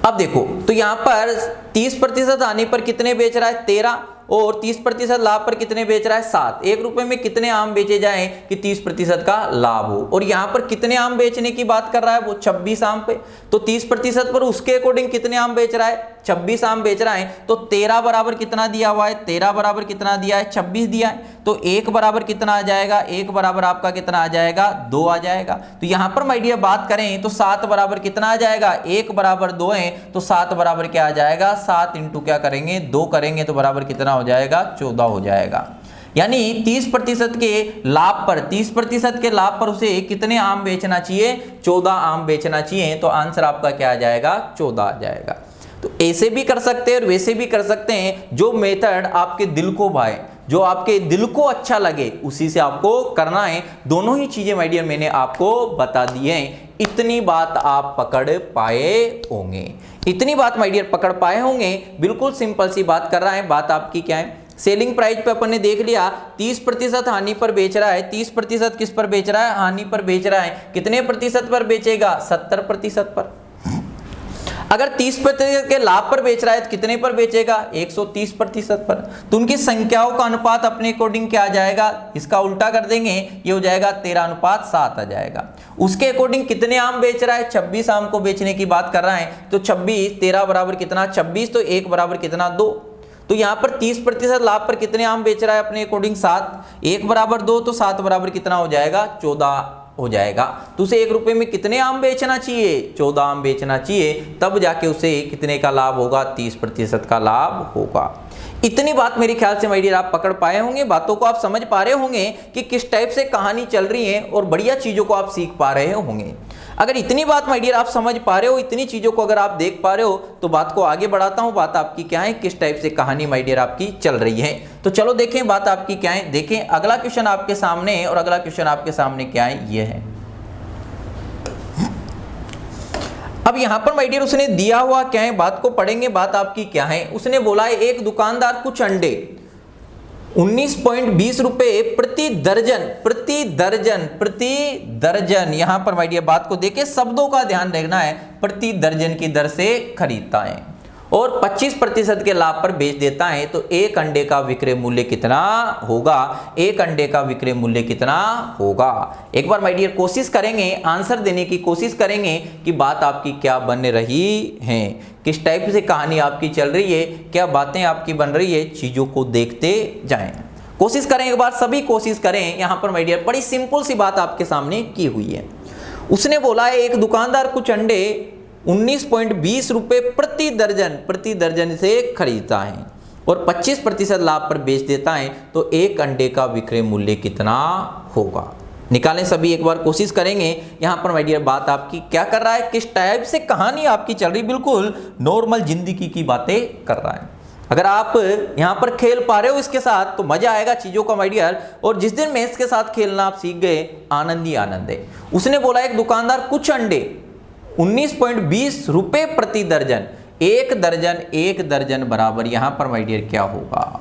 अब देखो तो यहाँ पर 30% हानि पर कितने बेच रहा है, 13, और 30% लाभ पर कितने बेच रहा है, 7। 1 रुपए में कितने आम बेचे जाएं कि 30% का लाभ हो, और यहाँ पर कितने आम बेचने की बात कर रहा है वो 26 आम पे, तो 30% पर उसके अकॉर्डिंग कितने आम बेच रहा है, 26 आम बेच रहा है। तो 13 बराबर कितना दिया हुआ है, 13 बराबर कितना दिया है, 26 दिया है। तो 1 बराबर कितना आ जाएगा, 1 बराबर आपका कितना आ जाएगा, 2 आ जाएगा। तो यहां पर माय डियर बात करें तो 7 बराबर कितना आ जाएगा, 1 बराबर 2 है, तो 7 बराबर क्या आ जाएगा, 7 इंटू क्या करेंगे, 2 करेंगे, तो बराबर कितना हो जाएगा, 14 हो जाएगा। यानी 30% के लाभ पर, 30% के लाभ पर उसे कितने आम बेचना चाहिए, 14 आम बेचना चाहिए। तो आंसर आपका क्या आ जाएगा, 14 आ जाएगा। तो ऐसे भी कर सकते हैं और वैसे भी कर सकते हैं, जो मेथड आपके दिल को भाए, जो आपके दिल को अच्छा लगे उसी से आपको करना है। दोनों ही चीजें माय डियर मैंने आपको बता दी हैं। इतनी बात आप पकड़ पाए होंगे, इतनी बात माय डियर पकड़ पाए होंगे। बिल्कुल सिंपल सी बात कर रहा है। बात आपकी क्या है, सेलिंग प्राइस पे अपन ने देख लिया 30% हानि पर बेच रहा है। 30% किस पर बेच रहा है, हानि पर बेच रहा है। कितने प्रतिशत पर बेचेगा, 70% पर। अगर 30% के लाभ पर बेच रहा है तो कितने पर बेचेगा, 130% पर। तो उनकी संख्याओं का अनुपात अपने अकॉर्डिंग क्या आ जाएगा, इसका उल्टा कर देंगे, ये हो जाएगा 13:7 आ जाएगा। उसके अकॉर्डिंग कितने आम बेच रहा है, 26 आम को बेचने की बात कर रहा है। तो 26, 13 बराबर कितना 26, तो 1 बराबर कितना 2। तो यहाँ पर 30% लाभ पर कितने आम बेच रहा है अपने अकॉर्डिंग 7, 1 बराबर 2, तो 7 बराबर कितना हो जाएगा, 14 हो जाएगा। तो उसे 1 रुपए में कितने आम बेचना चाहिए, 14 आम बेचना चाहिए, तब जाके उसे कितने का लाभ होगा, 30% का लाभ होगा। इतनी बात मेरे ख्याल से माय डियर आप पकड़ पाए होंगे, बातों को आप समझ पा रहे होंगे कि किस टाइप से कहानी चल रही है, और बढ़िया चीजों को आप सीख पा रहे होंगे। अगर इतनी बात माय डियर आप समझ पा रहे हो, इतनी चीजों को अगर आप देख पा रहे हो, तो बात को आगे बढ़ाता हूं। बात आपकी क्या है, किस टाइप से कहानी माय डियर आपकी चल रही है, तो चलो देखें बात आपकी क्या है। देखें अगला क्वेश्चन आपके सामने है, और अगला क्वेश्चन आपके सामने क्या है, ये है। अब यहां पर माय डियर उसने दिया हुआ क्या है, बात को पढ़ेंगे। बात आपकी क्या है, उसने बोला है एक दुकानदार कुछ अंडे 19.20 रुपए प्रति दर्जन, प्रति दर्जन, प्रति दर्जन, यहां पर माय डियर बात को देखे, शब्दों का ध्यान रखना है, प्रति दर्जन की दर से खरीदता है और 25% के लाभ पर बेच देता है। तो एक अंडे का विक्रय मूल्य कितना होगा, एक अंडे का विक्रय मूल्य कितना होगा। एक बार माय डियर कोशिश करेंगे, आंसर देने की कोशिश करेंगे कि बात आपकी क्या बन रही है, किस टाइप से कहानी आपकी चल रही है, क्या बातें आपकी बन रही है। चीजों को देखते जाएं, कोशिश करें, एक बार सभी कोशिश करें। यहां पर माय डियर बड़ी सिंपल सी बात आपके सामने की हुई है। उसने बोला है एक दुकानदार कुछ अंडे 19.20 रुपए प्रति दर्जन, प्रति दर्जन से खरीदता है और 25% लाभ पर बेच देता है। तो एक अंडे का विक्रय मूल्य कितना होगा, निकालें सभी, एक बार कोशिश करेंगे। यहां पर माय डियर बात आपकी क्या कर रहा है, किस टाइप से कहानी आपकी चल रही, बिल्कुल नॉर्मल जिंदगी की बातें कर रहा है। अगर आप यहां पर खेल पा रहे हो इसके साथ तो मजा आएगा चीजों का माय डियर। और जिस दिन मैथ्स के साथ खेलना आप सीख गए, आनंद ही आनंद है। उसने बोला एक दुकानदार कुछ अंडे 19.20 रुपए प्रति दर्जन, एक दर्जन, एक दर्जन बराबर यहां पर माय डियर क्या होगा,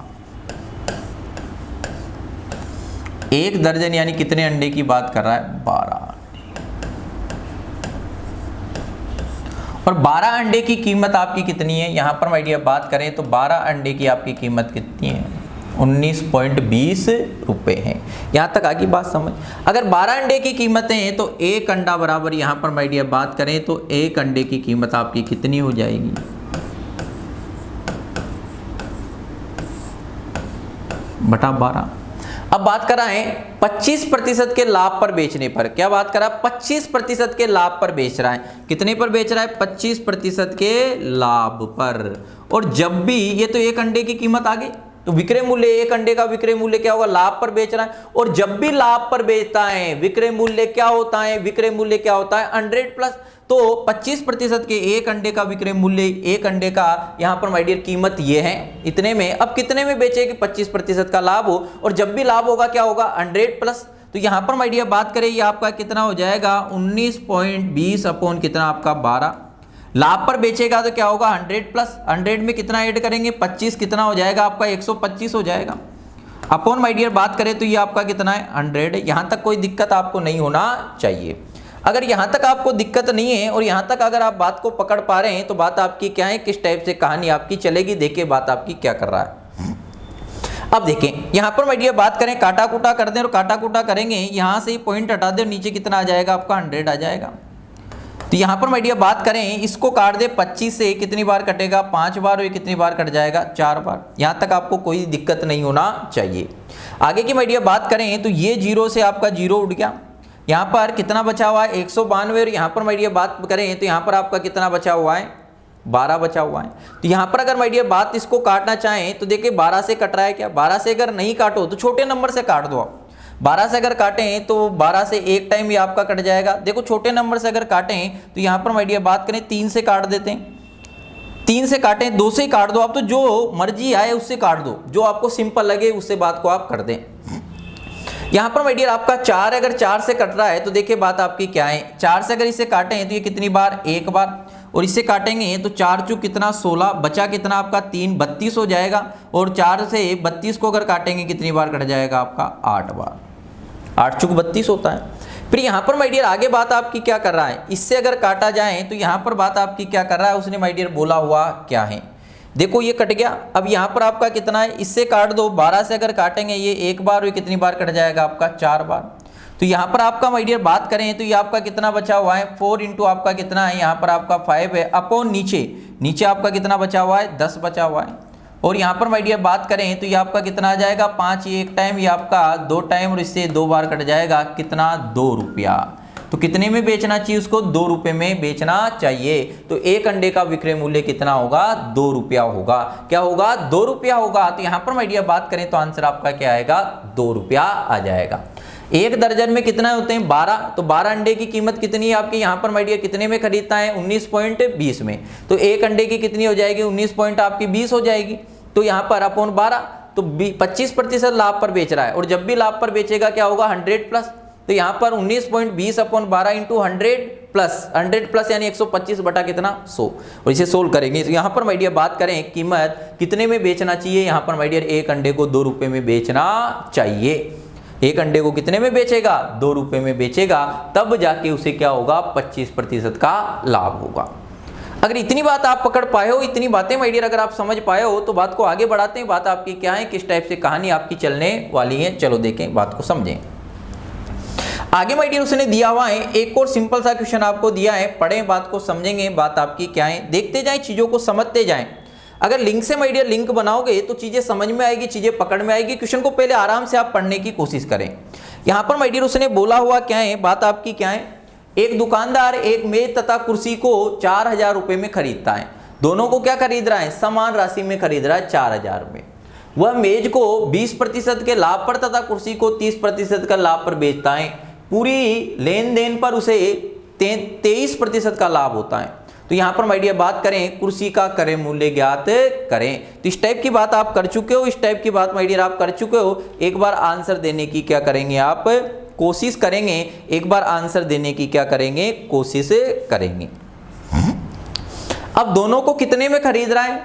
एक दर्जन यानी कितने अंडे की बात कर रहा है, 12। और 12 अंडे की कीमत आपकी कितनी है, यहां पर माय डियर बात करें तो 12 अंडे की आपकी कीमत कितनी है, 19.20 रुपए है। यहां तक आगे बात समझ। अगर 12 अंडे की कीमतें हैं तो एक अंडा बराबर यहां पर माय डियर बात करें तो एक अंडे की कीमत आपकी कितनी हो जाएगी, बटा 12। अब बात कर रहा है 25% के लाभ पर बेचने पर, क्या बात कर रहा है, 25% के लाभ पर बेच रहा है। कितने पर बेच रहा है, 25% के लाभ पर। और जब भी ये तो एक अंडे की कीमत आ गई, तो विक्रय मूल्य, एक अंडे का विक्रय मूल्य क्या होगा, लाभ पर बेच रहा है। और जब भी लाभ पर बेचता है विक्रय मूल्य क्या होता है, विक्रय मूल्य क्या होता है 100 प्लस। तो 25% के एक अंडे का विक्रय मूल्य, एक अंडे का यहां पर माय डियर कीमत ये है इतने में। अब कितने में बेचेगी, 25% का लाभ हो, और जब भी लाभ होगा क्या होगा 100 प्लस। तो यहां पर माय डियर बात करें ये आपका कितना हो जाएगा 19.20 अपॉन कितना आपका 12। लाभ पर बेचेगा तो क्या होगा 100 प्लस 100 में कितना ऐड करेंगे 25, कितना हो जाएगा आपका 125 हो जाएगा। अपॉन माय डियर बात करें तो ये आपका कितना है 100। यहाँ तक कोई दिक्कत आपको नहीं होना चाहिए। अगर यहाँ तक आपको दिक्कत नहीं है और यहाँ तक अगर आप बात को पकड़ पा रहे हैं तो बात आपकी क्या है, किस टाइप से कहानी आपकी चलेगी, देखिए बात आपकी क्या कर रहा है। अब देखें यहाँ पर माय डियर बात करें, काटा कूटा कर दें और काटा कूटा करेंगे, यहाँ से पॉइंट हटा दें और नीचे कितना आ जाएगा आपका 100 आ जाएगा। तो यहाँ पर माय डियर बात करें, इसको काट दे 25 से कितनी बार कटेगा 5 बार, और ये कितनी बार कट जाएगा 4 बार। यहाँ तक आपको कोई दिक्कत नहीं होना चाहिए। आगे की माय डियर बात करें तो ये 0 से आपका 0 उठ गया, यहाँ पर कितना बचा हुआ है 192, और यहाँ पर माय डियर बात करें तो यहाँ पर आपका कितना बचा हुआ है 12 बचा हुआ है। तो यहाँ पर अगर माय डियर बात इसको काटना चाहें तो देखिए 12 से कट रहा है क्या, 12 से अगर नहीं काटो तो छोटे नंबर से काट दो आप। 12 से अगर काटें तो 12 से एक टाइम ये आपका कट जाएगा। देखो छोटे नंबर से अगर काटें तो यहाँ पर माय डियर बात करें 3 से काट देते हैं, 3 से काटें, 2 से ही काट दो आप, तो जो मर्जी आए उससे काट दो, जो आपको सिंपल लगे उससे बात को आप कर दें। यहाँ पर माय डियर आपका 4 अगर 4 से कट रहा है तो देखिए बात आपकी क्या है, 4 से अगर इसे काटें तो ये कितनी बार 1 बार, और इससे काटेंगे तो 4 चूक कितना 16, बचा कितना आपका 3 32 हो जाएगा, और 4 से 32 को अगर काटेंगे कितनी बार कट जाएगा आपका 8 बार, 8 चूक 32 होता है। फिर यहाँ पर माय डियर आगे बात आपकी क्या कर रहा है, इससे अगर काटा जाए तो यहाँ पर बात आपकी क्या कर रहा है, उसने माय डियर बोला हुआ क्या है, देखो ये कट गया। अब यहाँ पर आपका कितना है, इससे काट दो, 12 से अगर काटेंगे ये 1 बार, और ये कितनी बार कट जाएगा आपका 4 बार। तो यहाँ पर आपका माय डियर बात करें तो ये आपका कितना बचा हुआ है 4 इंटू आपका कितना है, यहाँ पर आपका 5 है, अपॉन नीचे आपका कितना बचा हुआ है 10 बचा हुआ है। और यहाँ पर माय डियर बात करें तो ये आपका कितना आ जाएगा 5, ये 1 टाइम, ये आपका 2 टाइम, और इससे 2 बार कट जाएगा कितना 2 रुपया। तो कितने में बेचना चाहिए उसको, 2 रुपये में बेचना चाहिए। तो एक अंडे का विक्रय मूल्य कितना होगा 2 रुपया होगा। क्या होगा 2 रुपया होगा। तो यहाँ पर माय डियर बात करें तो आंसर आपका क्या आएगा 2 रुपया आ जाएगा। एक दर्जन में कितना होते हैं 12, तो 12 अंडे की कीमत कितनी है आपकी, यहाँ पर माय डियर कितने में खरीदता है 19.20 में, तो एक अंडे की कितनी हो जाएगी 19 पॉइंट आपकी 20 हो जाएगी। तो यहाँ पर अपॉन 12 तो 25% लाभ पर बेच रहा है, और जब भी लाभ पर बेचेगा क्या होगा 100 प्लस, तो यहाँ पर 19.20 अपॉन 12 इंटू 100 प्लस यानी 125 बटा कितना 100, और इसे सोल्व करेंगे। तो यहाँ पर माय डियर बात करें कीमत कितने में बेचना चाहिए, यहाँ पर माय डियर एक अंडे को 2 रुपये में बेचना चाहिए। एक अंडे को कितने में बेचेगा 2 रुपये में बेचेगा, तब जाके उसे क्या होगा 25% का लाभ होगा। अगर इतनी बात आप पकड़ पाए हो, इतनी बातें माय डियर अगर आप समझ पाए हो, तो बात को आगे बढ़ाते हैं। बात आपकी क्या है, किस टाइप से कहानी आपकी चलने वाली है, चलो देखें, बात को समझें। आगे माय डियर उसने दिया हुआ है एक और सिंपल सा क्वेश्चन आपको दिया है, पढ़ें, बात को समझेंगे, बात आपकी क्या है, देखते जाएं, चीजों को समझते जाएं। अगर लिंक से माय डियर लिंक बनाओगे तो चीजें समझ में आएगी, चीजें पकड़ में आएगी। क्वेश्चन को पहले आराम से आप पढ़ने की कोशिश करें। यहाँ पर माय डियर उसने बोला हुआ क्या है, बात आपकी क्या है, एक दुकानदार एक मेज तथा कुर्सी को 4000 रुपये में खरीदता है। दोनों को क्या खरीद रहा है, समान राशि में खरीद रहा है 4000 में। वह मेज को 20% के लाभ पर तथा कुर्सी को 30% का लाभ पर बेचता है। पूरी लेन देन पर उसे 23% का लाभ होता है। तो यहाँ पर माय डियर बात करें कुर्सी का क्रय मूल्य ज्ञात करें। तो इस टाइप की बात आप कर चुके हो, इस टाइप की बात माय डियर आप कर चुके हो। एक बार आंसर देने की क्या करेंगे आप कोशिश करेंगे, एक बार आंसर देने की क्या करेंगे कोशिश करेंगे। अब दोनों को कितने में खरीद रहा है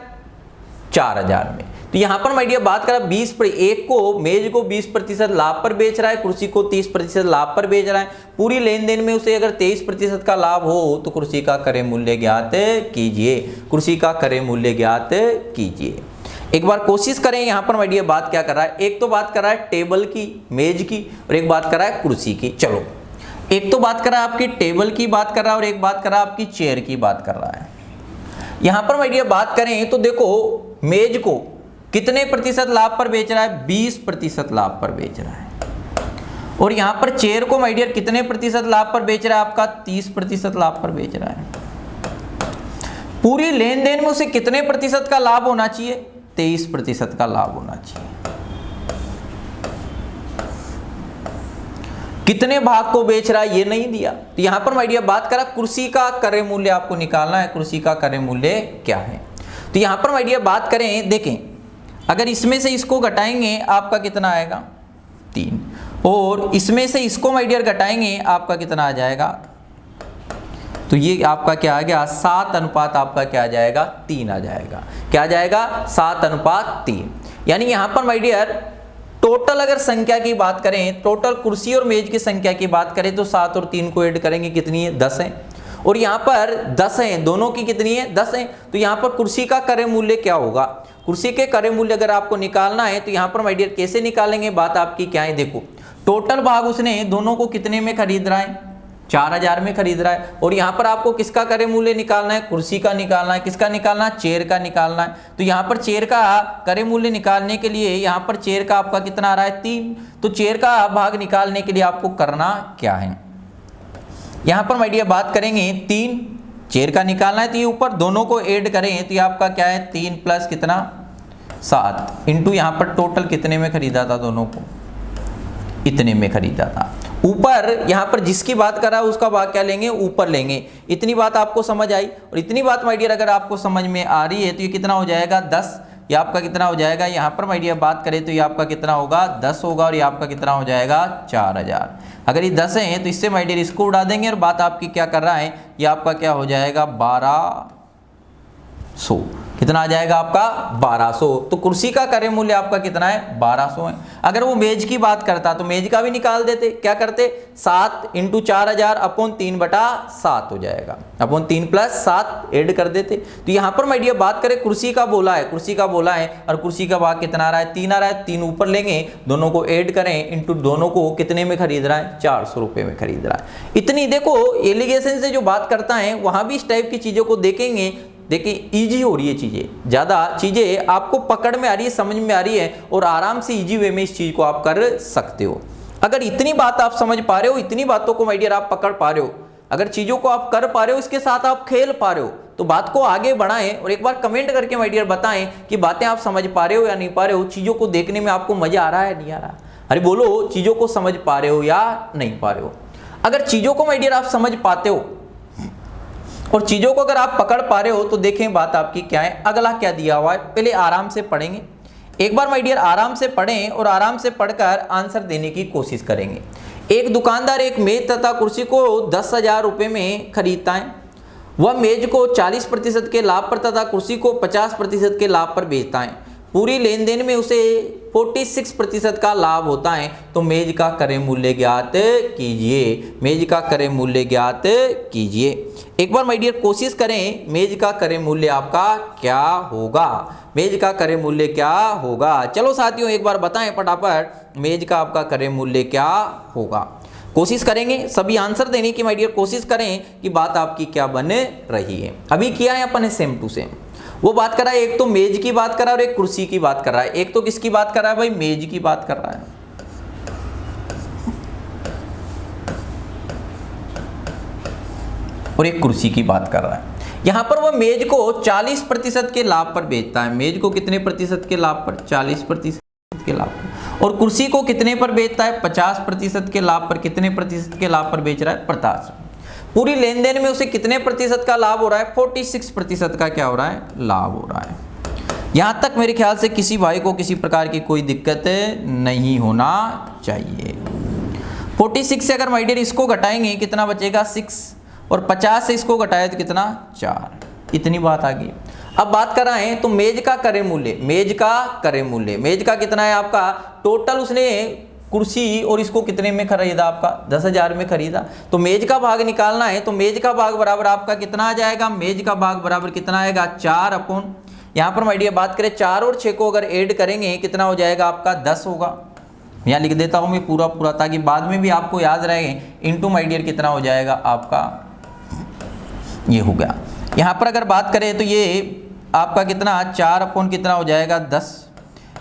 4000 में। तो यहां पर माय डियर बात करें 20 पर, एक को मेज को 20% लाभ पर बेच रहा है, कुर्सी को 30% लाभ पर बेच रहा है। पूरी लेन देन में उसे अगर 23% का लाभ हो तो कुर्सी का क्रय मूल्य ज्ञात कीजिए, कुर्सी का क्रय मूल्य ज्ञात कीजिए। एक बार कोशिश करें। यहाँ पर माय डियर बात क्या कर रहा है, एक तो बात कर रहा है टेबल की, मेज की, और एक बात कर रहा है कुर्सी की। चलो, एक तो बात कर रहा है आपकी टेबल की बात कर रहा है, और एक बात कर रहा है आपकी चेयर की बात कर रहा है। यहाँ पर माय डियर बात करें तो देखो मेज को कितने प्रतिशत लाभ पर बेच रहा है 20% लाभ पर बेच रहा है, और यहाँ पर चेयर को माय डियर कितने प्रतिशत लाभ पर बेच रहा है आपका 30% लाभ पर बेच रहा है। पूरी लेन देन में उसे कितने प्रतिशत का लाभ होना चाहिए 23% का लाभ होना चाहिए। कितने भाग को बेच रहा है ये नहीं दिया। तो यहां पर माय डियर बात करा कुर्सी का क्रय मूल्य आपको निकालना है, कुर्सी का क्रय मूल्य क्या है। तो यहां पर माय डियर बात करें, देखें अगर इसमें से इसको घटाएंगे आपका कितना आएगा 3, और इसमें से इसको माय डियर घटाएंगे आपका कितना आ जाएगा तो ये आपका क्या आ गया 7 अनुपात आपका क्या आ जाएगा 3 आ जाएगा। क्या आ जाएगा 7 अनुपात 3। यानी यहाँ पर माय डियर टोटल अगर संख्या की बात करें, टोटल कुर्सी और मेज की संख्या की बात करें तो 7 और 3 को ऐड करेंगे कितनी है 10 है, और यहाँ पर 10 है, दोनों की कितनी है 10 है। तो यहाँ पर कुर्सी का क्रय मूल्य क्या होगा, कुर्सी के क्रय मूल्य अगर आपको निकालना है तो यहाँ पर माय डियर कैसे निकालेंगे, बात आपकी क्या है, देखो टोटल भाग उसने दोनों को कितने में खरीद रहा है 4000 में खरीद रहा है, और यहाँ पर आपको किसका क्रय मूल्य निकालना है, कुर्सी का निकालना है, किसका निकालना है, चेयर का निकालना है। तो यहाँ पर चेयर का क्रय मूल्य निकालने के लिए यहाँ पर चेयर का आपका कितना आ रहा है 3, तो चेयर का भाग निकालने के लिए आपको करना क्या है, यहाँ पर माय डियर बात करेंगे 3 चेयर का निकालना है, तो ये ऊपर दोनों को ऐड करें तो ये आपका क्या है 3 प्लस कितना 7 इंटू यहाँ पर टोटल कितने में खरीदा था, दोनों को इतने में खरीदा था। ऊपर यहाँ पर जिसकी बात कर रहा है उसका भाग क्या लेंगे, ऊपर लेंगे। इतनी बात आपको समझ आई, और इतनी बात माय डियर अगर आपको समझ में आ रही है तो ये कितना हो जाएगा 10, ये आपका कितना हो जाएगा, यहाँ पर माय डियर बात करें तो ये आपका कितना होगा 10 होगा, और ये आपका कितना हो जाएगा 4000। अगर ये 10 है तो इससे माय डियर इसको उड़ा देंगे, और बात आपकी क्या कर रहा है, ये आपका क्या हो जाएगा 1200, कितना आ जाएगा आपका 1200। तो कुर्सी का क्रय मूल्य आपका कितना है 1200 है। अगर वो मेज की बात करता तो मेज का भी निकाल देते, क्या करते 7 इंटू 4000 अपॉन 3/7 हो जाएगा, अपॉन 3 प्लस 7 ऐड कर देते। तो यहाँ पर माय डियर बात करें कुर्सी का बोला है, कुर्सी का बोला है, और कुर्सी का भाग कितना आ रहा है 3 आ रहा है, 3 ऊपर लेंगे, दोनों को ऐड करें इंटू दोनों को कितने में खरीद रहा है 400 रुपये में खरीद रहा है। इतनी देखो एलिगेशन से जो बात करता है वहाँ भी इस टाइप की चीज़ों को देखेंगे, देखिए इजी हो रही है चीज़ें, ज़्यादा चीज़ें आपको पकड़ में आ रही है, समझ में आ रही है, और आराम से इजी वे में इस चीज़ को आप कर सकते हो। अगर इतनी बात आप समझ पा रहे हो, इतनी बातों को माय डियर आप पकड़ पा रहे हो, अगर चीज़ों को आप कर पा रहे हो, इसके साथ आप खेल पा रहे हो, तो बात को आगे बढ़ाएं और एक बार कमेंट करके माय डियर बताएं कि बातें आप समझ पा रहे हो या नहीं पा रहे हो, चीज़ों को देखने में आपको मज़ा आ रहा है नहीं आ रहा। अरे बोलो चीज़ों को समझ पा रहे हो या नहीं पा रहे हो। अगर चीज़ों को माय डियर आप समझ पाते हो और चीज़ों को अगर आप पकड़ पा रहे हो तो देखें बात आपकी क्या है। अगला क्या दिया हुआ है पहले आराम से पढ़ेंगे, एक बार माय डियर आराम से पढ़ें और आराम से पढ़कर आंसर देने की कोशिश करेंगे। एक दुकानदार एक मेज तथा कुर्सी को 10,000 रुपये में खरीदता है। वह मेज को 40% के लाभ पर तथा कुर्सी को 50% के लाभ पर बेचता है। पूरी लेन देन में उसे 46% का लाभ होता है। तो मेज का क्रय मूल्य ज्ञात कीजिए, मेज का क्रय मूल्य ज्ञात कीजिए। एक बार माय डियर कोशिश करें, मेज का क्रय मूल्य आपका क्या होगा, मेज का क्रय मूल्य क्या होगा। चलो साथियों एक बार बताएं फटाफट, मेज का आपका क्रय मूल्य क्या होगा। कोशिश करेंगे सभी आंसर देने की माय डियर, कोशिश करें कि बात आपकी क्या बन रही है। अभी किया है अपन ने सेम टू सेम, वो बात कर रहा है, एक तो मेज की बात कर रहा है और एक कुर्सी की बात कर रहा है। एक तो किसकी बात कर रहा है भाई, मेज की बात कर रहा है, और एक कुर्सी की बात कर रहा है। यहां पर वो मेज को 40% के लाभ पर बेचता है। मेज को कितने प्रतिशत के लाभ पर, 40% के लाभ पर, और कुर्सी को कितने पर बेचता है, 50% के लाभ पर। कितने प्रतिशत के लाभ पर बेच रहा है, 50। पूरी लेन देन में उसे कितने प्रतिशत का लाभ हो रहा है, 46% का क्या हो रहा है, लाभ हो रहा है। यहां तक मेरे ख्याल से किसी भाई को किसी प्रकार की कोई दिक्कत नहीं होना चाहिए। 46 से अगर माय डियर इसको घटाएंगे कितना बचेगा, 6, और 50 से इसको घटाए तो कितना, 4। इतनी बात आ गई। अब बात कर रहे हैं तो मेज का क्रय मूल्य, मेज का क्रय मूल्य, मेज का कितना है आपका, टोटल उसने कुर्सी और इसको कितने में खरीदा, आपका 10,000 में खरीदा। तो मेज का भाग निकालना है, तो मेज का भाग बराबर आपका कितना आ जाएगा, मेज का भाग बराबर कितना आएगा, 4 अपॉन, यहाँ पर माय डियर बात करें 4 और 6 को अगर ऐड करेंगे कितना हो जाएगा आपका, 10 होगा। यहाँ लिख देता हूँ मैं पूरा पूरा ताकि बाद में भी आपको याद रहे। इंटू माय डियर कितना हो जाएगा आपका, ये हो गया। यहाँ पर अगर बात करें तो ये आपका कितना, 4 अपॉन कितना हो जाएगा, 10।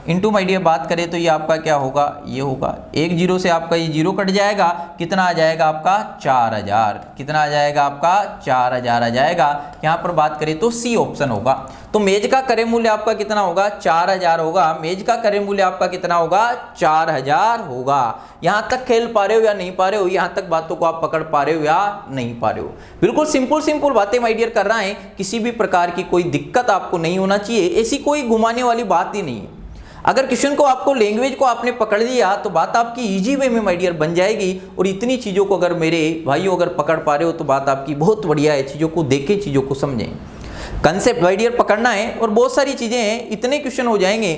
इंटू माय डियर बात करें तो ये आपका क्या होगा, ये होगा। एक जीरो से आपका ये जीरो कट जाएगा, कितना आ जाएगा आपका, 4000। कितना आ जाएगा आपका, 4000 आ जाएगा। यहाँ पर बात करें तो सी ऑप्शन होगा। तो मेज का क्रय मूल्य आपका कितना होगा, 4000 होगा। मेज का क्रय मूल्य आपका कितना होगा, 4000 होगा। यहाँ तक खेल पा रहे हो या नहीं पा रहे हो, यहाँ तक बातों को आप पकड़ पा रहे हो या नहीं पा रहे हो। बिल्कुल सिंपल सिंपल बातें माय डियर कर रहा है, किसी भी प्रकार की कोई दिक्कत आपको नहीं होना चाहिए। ऐसी कोई घुमाने वाली बात ही नहीं है। अगर क्वेश्चन को आपको लैंग्वेज को आपने पकड़ लिया तो बात आपकी इजी वे में माय डियर बन जाएगी। और इतनी चीज़ों को अगर मेरे भाइयों अगर पकड़ पा रहे हो तो बात आपकी बहुत बढ़िया है। चीज़ों को देखें, चीज़ों को समझें, कंसेप्ट माय डियर पकड़ना है और बहुत सारी चीज़ें हैं। इतने क्वेश्चन हो जाएंगे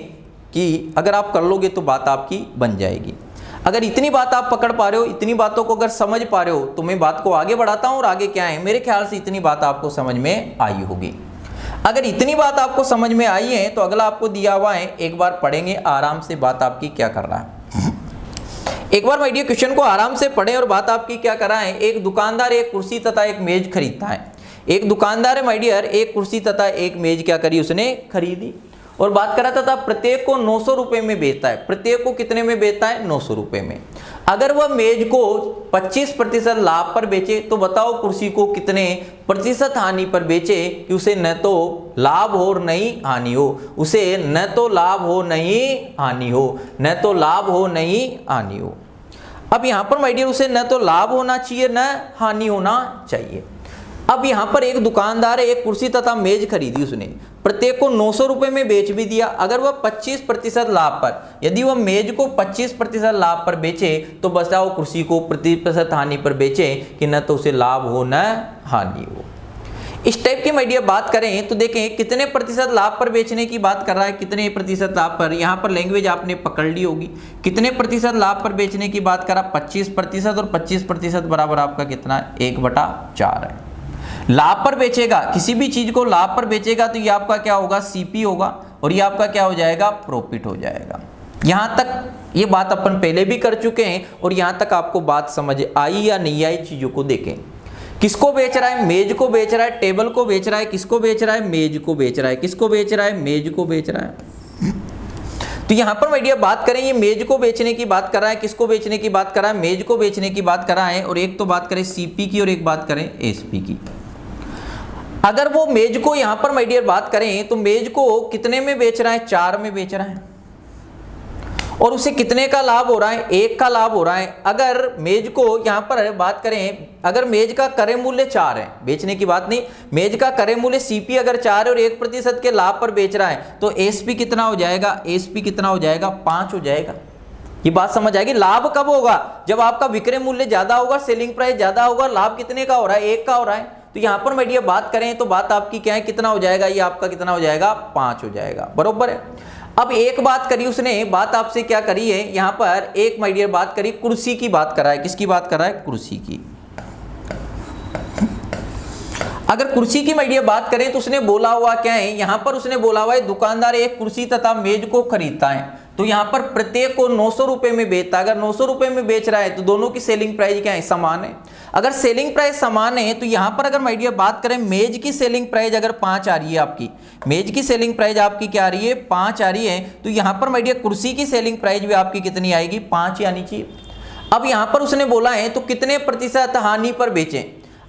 कि अगर आप कर लोगे तो बात आपकी बन जाएगी। अगर इतनी बात आप पकड़ पा रहे हो, इतनी बातों को अगर समझ पा रहे हो तो मैं बात को आगे बढ़ाता हूँ। और आगे क्या है, मेरे ख्याल से इतनी बात आपको समझ में आई होगी। अगर इतनी बात आपको समझ में आई है तो अगला आपको दिया हुआ है, एक बार पढ़ेंगे आराम से बात आपकी क्या कर रहा है। एक बार माय डियर क्वेश्चन को आराम से पढ़ें और बात आपकी क्या कर रहा है। एक दुकानदार एक कुर्सी तथा एक मेज खरीदता है। एक दुकानदार है माय डियर, एक कुर्सी तथा एक मेज क्या करी, उसने खरीदी और बात करा था प्रत्येक को 900 रुपए में बेचता है। प्रत्येक को कितने में बेचता है, 900 रुपए में। अगर वह मेज को 25% लाभ पर बेचे तो बताओ कुर्सी को कितने प्रतिशत हानि पर बेचे कि उसे न तो लाभ हो और नहीं हानि हो, उसे न तो लाभ हो नहीं हानि हो, न तो लाभ हो नहीं हानि हो। अब यहां पर माय डियर उसे न तो लाभ होना चाहिए न हानि होना चाहिए। अब यहाँ पर एक दुकानदार है, एक कुर्सी तथा मेज खरीदी उसने, प्रत्येक को 900 रुपए में बेच भी दिया। अगर वह 25% लाभ पर, यदि वह मेज को 25% लाभ पर बेचे तो बताओ कुर्सी को प्रतिशत हानि पर बेचे कि न तो उसे लाभ हो न हानि हो। इस टाइप की माय डियर बात करें तो देखें कितने प्रतिशत लाभ पर बेचने की बात कर रहा है, कितने प्रतिशत लाभ पर। यहाँ पर लैंग्वेज आपने पकड़ ली होगी। कितने प्रतिशत लाभ पर बेचने की बात करा, 25%। और 25% बराबर आपका कितना, 1/4 है। लाभ पर बेचेगा, किसी भी चीज को लाभ पर बेचेगा तो ये आपका क्या होगा, सीपी होगा और ये आपका क्या हो जाएगा, प्रॉफिट हो जाएगा। यहां तक ये बात अपन पहले भी कर चुके हैं और यहां तक आपको बात समझ आई या नहीं आई, चीजों को देखें। किसको बेच रहा है, मेज को बेच रहा है, टेबल को बेच रहा है, किसको बेच रहा है, मेज को बेच रहा है, किसको बेच रहा है, मेज को बेच रहा है। तो यहां पर माय डियर बात करें, ये मेज को बेचने की बात कर रहा है, किसको बेचने की बात कर रहा है, मेज को बेचने की बात कर रहा है। और एक तो बात करें सीपी की और एक बात करें एसपी की। अगर वो मेज को यहां पर माय डियर बात करें तो मेज को कितने में बेच रहा है, 4 में बेच रहा है और उसे कितने का लाभ हो रहा है, 1 का लाभ हो रहा है। अगर मेज को यहां पर बात करें, अगर मेज का क्रय मूल्य 4 है, बेचने की बात नहीं, मेज का क्रय मूल्य सीपी अगर 4 है और 1% के लाभ पर बेच रहा है तो एसपी कितना हो जाएगा, एसपी कितना हो जाएगा, 5 हो जाएगा। ये बात समझ आएगी। लाभ कब होगा, जब आपका विक्रय मूल्य ज्यादा होगा, सेलिंग प्राइस ज्यादा होगा। लाभ कितने का हो रहा है, 1 का हो रहा है। तो यहां पर माय डियर बात करें तो बात आपकी क्या है, कितना हो जाएगा, ये आपका कितना हो जाएगा, 5 हो जाएगा, बरोबर है। अब एक बात करी उसने, बात आपसे क्या करी है, यहां पर एक माय डियर बात करी, कुर्सी की बात कर रहा है। किसकी बात कर रहा है, कुर्सी की। अगर कुर्सी की माय डियर बात करें तो उसने बोला हुआ क्या है, यहां पर उसने बोला हुआ है दुकानदार एक कुर्सी तथा मेज को खरीदता है। तो यहां पर प्रत्येक को 900 रुपए में बेचता है। अगर 900 रुपए में बेच रहा है तो दोनों की सेलिंग प्राइस क्या है, समान है। अगर सेलिंग प्राइस समान है तो यहां पर अगर माय डियर बात करें, मेज की सेलिंग प्राइस अगर 5 आ रही है, आपकी मेज की सेलिंग प्राइस आपकी क्या आ रही है, 5 आ रही है। तो यहां पर माय डियर कुर्सी की सेलिंग प्राइस भी आपकी कितनी आएगी, 5 ही आनी चाहिए। अब यहां पर उसने बोला है तो कितने प्रतिशत हानि पर बेचें।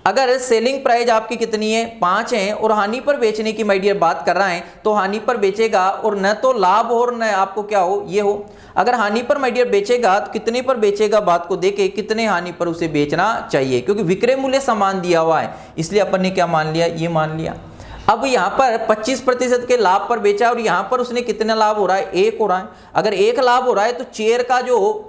अगर सेलिंग प्राइस आपकी कितनी है, 5 है और हानि पर बेचने की माय डियर बात कर रहा है तो हानि पर बेचेगा और न तो लाभ हो और न आपको क्या हो, ये हो। अगर हानि पर माय डियर बेचेगा तो कितने पर बेचेगा, बात को देखे कितने हानि पर उसे बेचना चाहिए, क्योंकि विक्रय मूल्य समान दिया हुआ है इसलिए अपन ने क्या मान लिया, ये मान लिया। अब यहाँ पर 25% के लाभ पर बेचा और यहाँ पर उसने कितना लाभ हो रहा है, 1 हो रहा है। अगर 1 लाभ हो रहा है तो चेयर का जो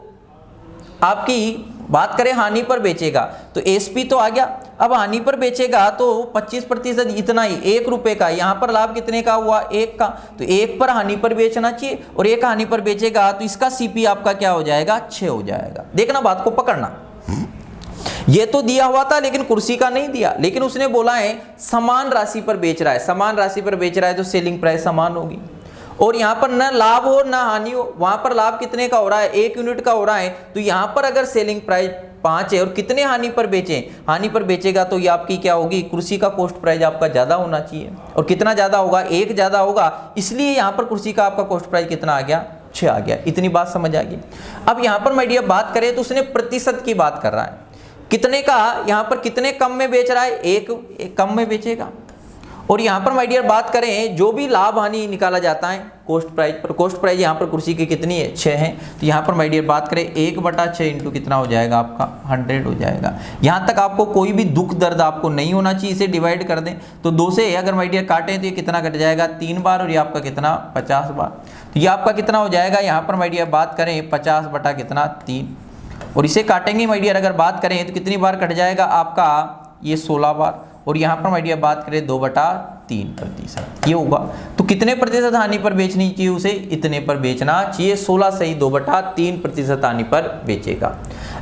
आपकी बात करें हानि पर बेचेगा तो एसपी तो आ गया। अब हानि पर बेचेगा तो 25% इतना ही, 1 रुपए का। यहाँ पर लाभ कितने का हुआ, 1 का। तो 1 पर हानि पर बेचना चाहिए और 1 हानि पर बेचेगा तो इसका सीपी आपका क्या हो जाएगा, 6 हो जाएगा। देखना, बात को पकड़ना। ये तो दिया हुआ था लेकिन कुर्सी का नहीं दिया, लेकिन उसने बोला है समान राशि पर बेच रहा है। समान राशि पर बेच रहा है तो सेलिंग प्राइस समान होगी और यहाँ पर न लाभ हो न हानि हो। वहां पर लाभ कितने का हो रहा है, 1 यूनिट का हो रहा है। तो यहाँ पर अगर सेलिंग प्राइस 5 है और कितने हानि पर बेचें, हानि पर बेचेगा तो ये आपकी क्या होगी, कुर्सी का कॉस्ट प्राइस आपका ज्यादा होना चाहिए। और कितना ज्यादा होगा, 1 ज्यादा होगा, इसलिए यहाँ पर कुर्सी का आपका कॉस्ट प्राइस कितना आ गया, 6 आ गया। इतनी बात समझ आ गई। अब यहाँ पर माय डियर बात करें तो उसने प्रतिशत की बात कर रहा है, कितने का, यहाँ पर कितने कम में बेच रहा है, 1 कम में बेचेगा। और यहाँ पर माय डियर बात करें जो भी लाभ हानि निकाला जाता है कॉस्ट प्राइस पर, कॉस्ट प्राइस यहाँ पर कुर्सी की कितनी है, 6 है। तो यहाँ पर माय डियर बात करें 1/6 इंटू कितना हो जाएगा आपका, 100 हो जाएगा। यहाँ तक आपको कोई भी दुख दर्द आपको नहीं होना चाहिए। इसे डिवाइड कर दें तो 2 से अगर माय डियर काटें तो ये कितना कट जाएगा, 3 बार और ये आपका कितना, 50 बार। तो ये आपका कितना हो जाएगा, यहाँ पर माय डियर बात करें 50 बटा कितना 3, और इसे काटेंगे माय डियर अगर बात करें तो कितनी बार कट जाएगा आपका ये 16 बार, और यहाँ पर माय डियर बात करें 2/3% ये होगा। तो कितने प्रतिशत हानि पर बेचनी चाहिए उसे, इतने पर बेचना चाहिए, 16 सही 2/3% हानि पर बेचेगा।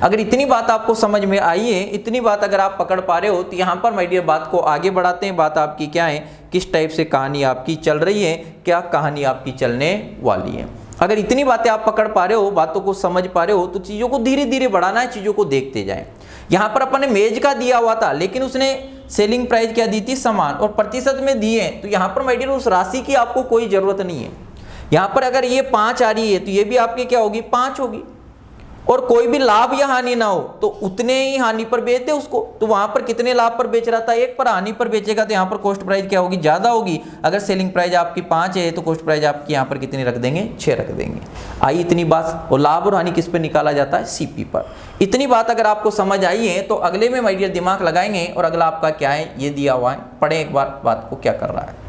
अगर इतनी बात आपको समझ में आई है, इतनी बात अगर आप पकड़ पा रहे हो, तो यहाँ पर माय डियर बात को आगे बढ़ाते हैं। बात आपकी क्या है, किस टाइप से कहानी आपकी चल रही है, क्या कहानी आपकी चलने वाली है। अगर इतनी बातें आप पकड़ पा रहे हो, बातों को समझ पा रहे हो, तो चीज़ों को धीरे धीरे बढ़ाना है, चीज़ों को देखते जाएं। यहाँ पर अपन ने मेज का दिया हुआ था, लेकिन उसने सेलिंग प्राइस क्या दी थी, समान, और प्रतिशत में दिए, तो यहाँ पर माय डियर उस राशि की आपको कोई ज़रूरत नहीं है। यहाँ पर अगर ये 5 आ रही है तो ये भी आपकी क्या होगी, 5 होगी, और कोई भी लाभ या हानि ना हो तो उतने ही हानि पर बेच दे उसको। तो वहां पर कितने लाभ पर बेच रहा था, 1 पर हानि पर बेचेगा, तो यहाँ पर कॉस्ट प्राइस क्या होगी, ज़्यादा होगी। अगर सेलिंग प्राइस आपकी 5 है तो कॉस्ट प्राइस आपकी यहाँ पर कितनी रख देंगे, 6 रख देंगे। आई इतनी बात, और लाभ और हानि किस पर निकाला जाता है, सीपी पर। इतनी बात अगर आपको समझ आई है तो अगले में माय डियर दिमाग लगाएंगे, और अगला आपका क्या है, ये दिया हुआ है, पढ़े एक बार बात को क्या कर रहा है।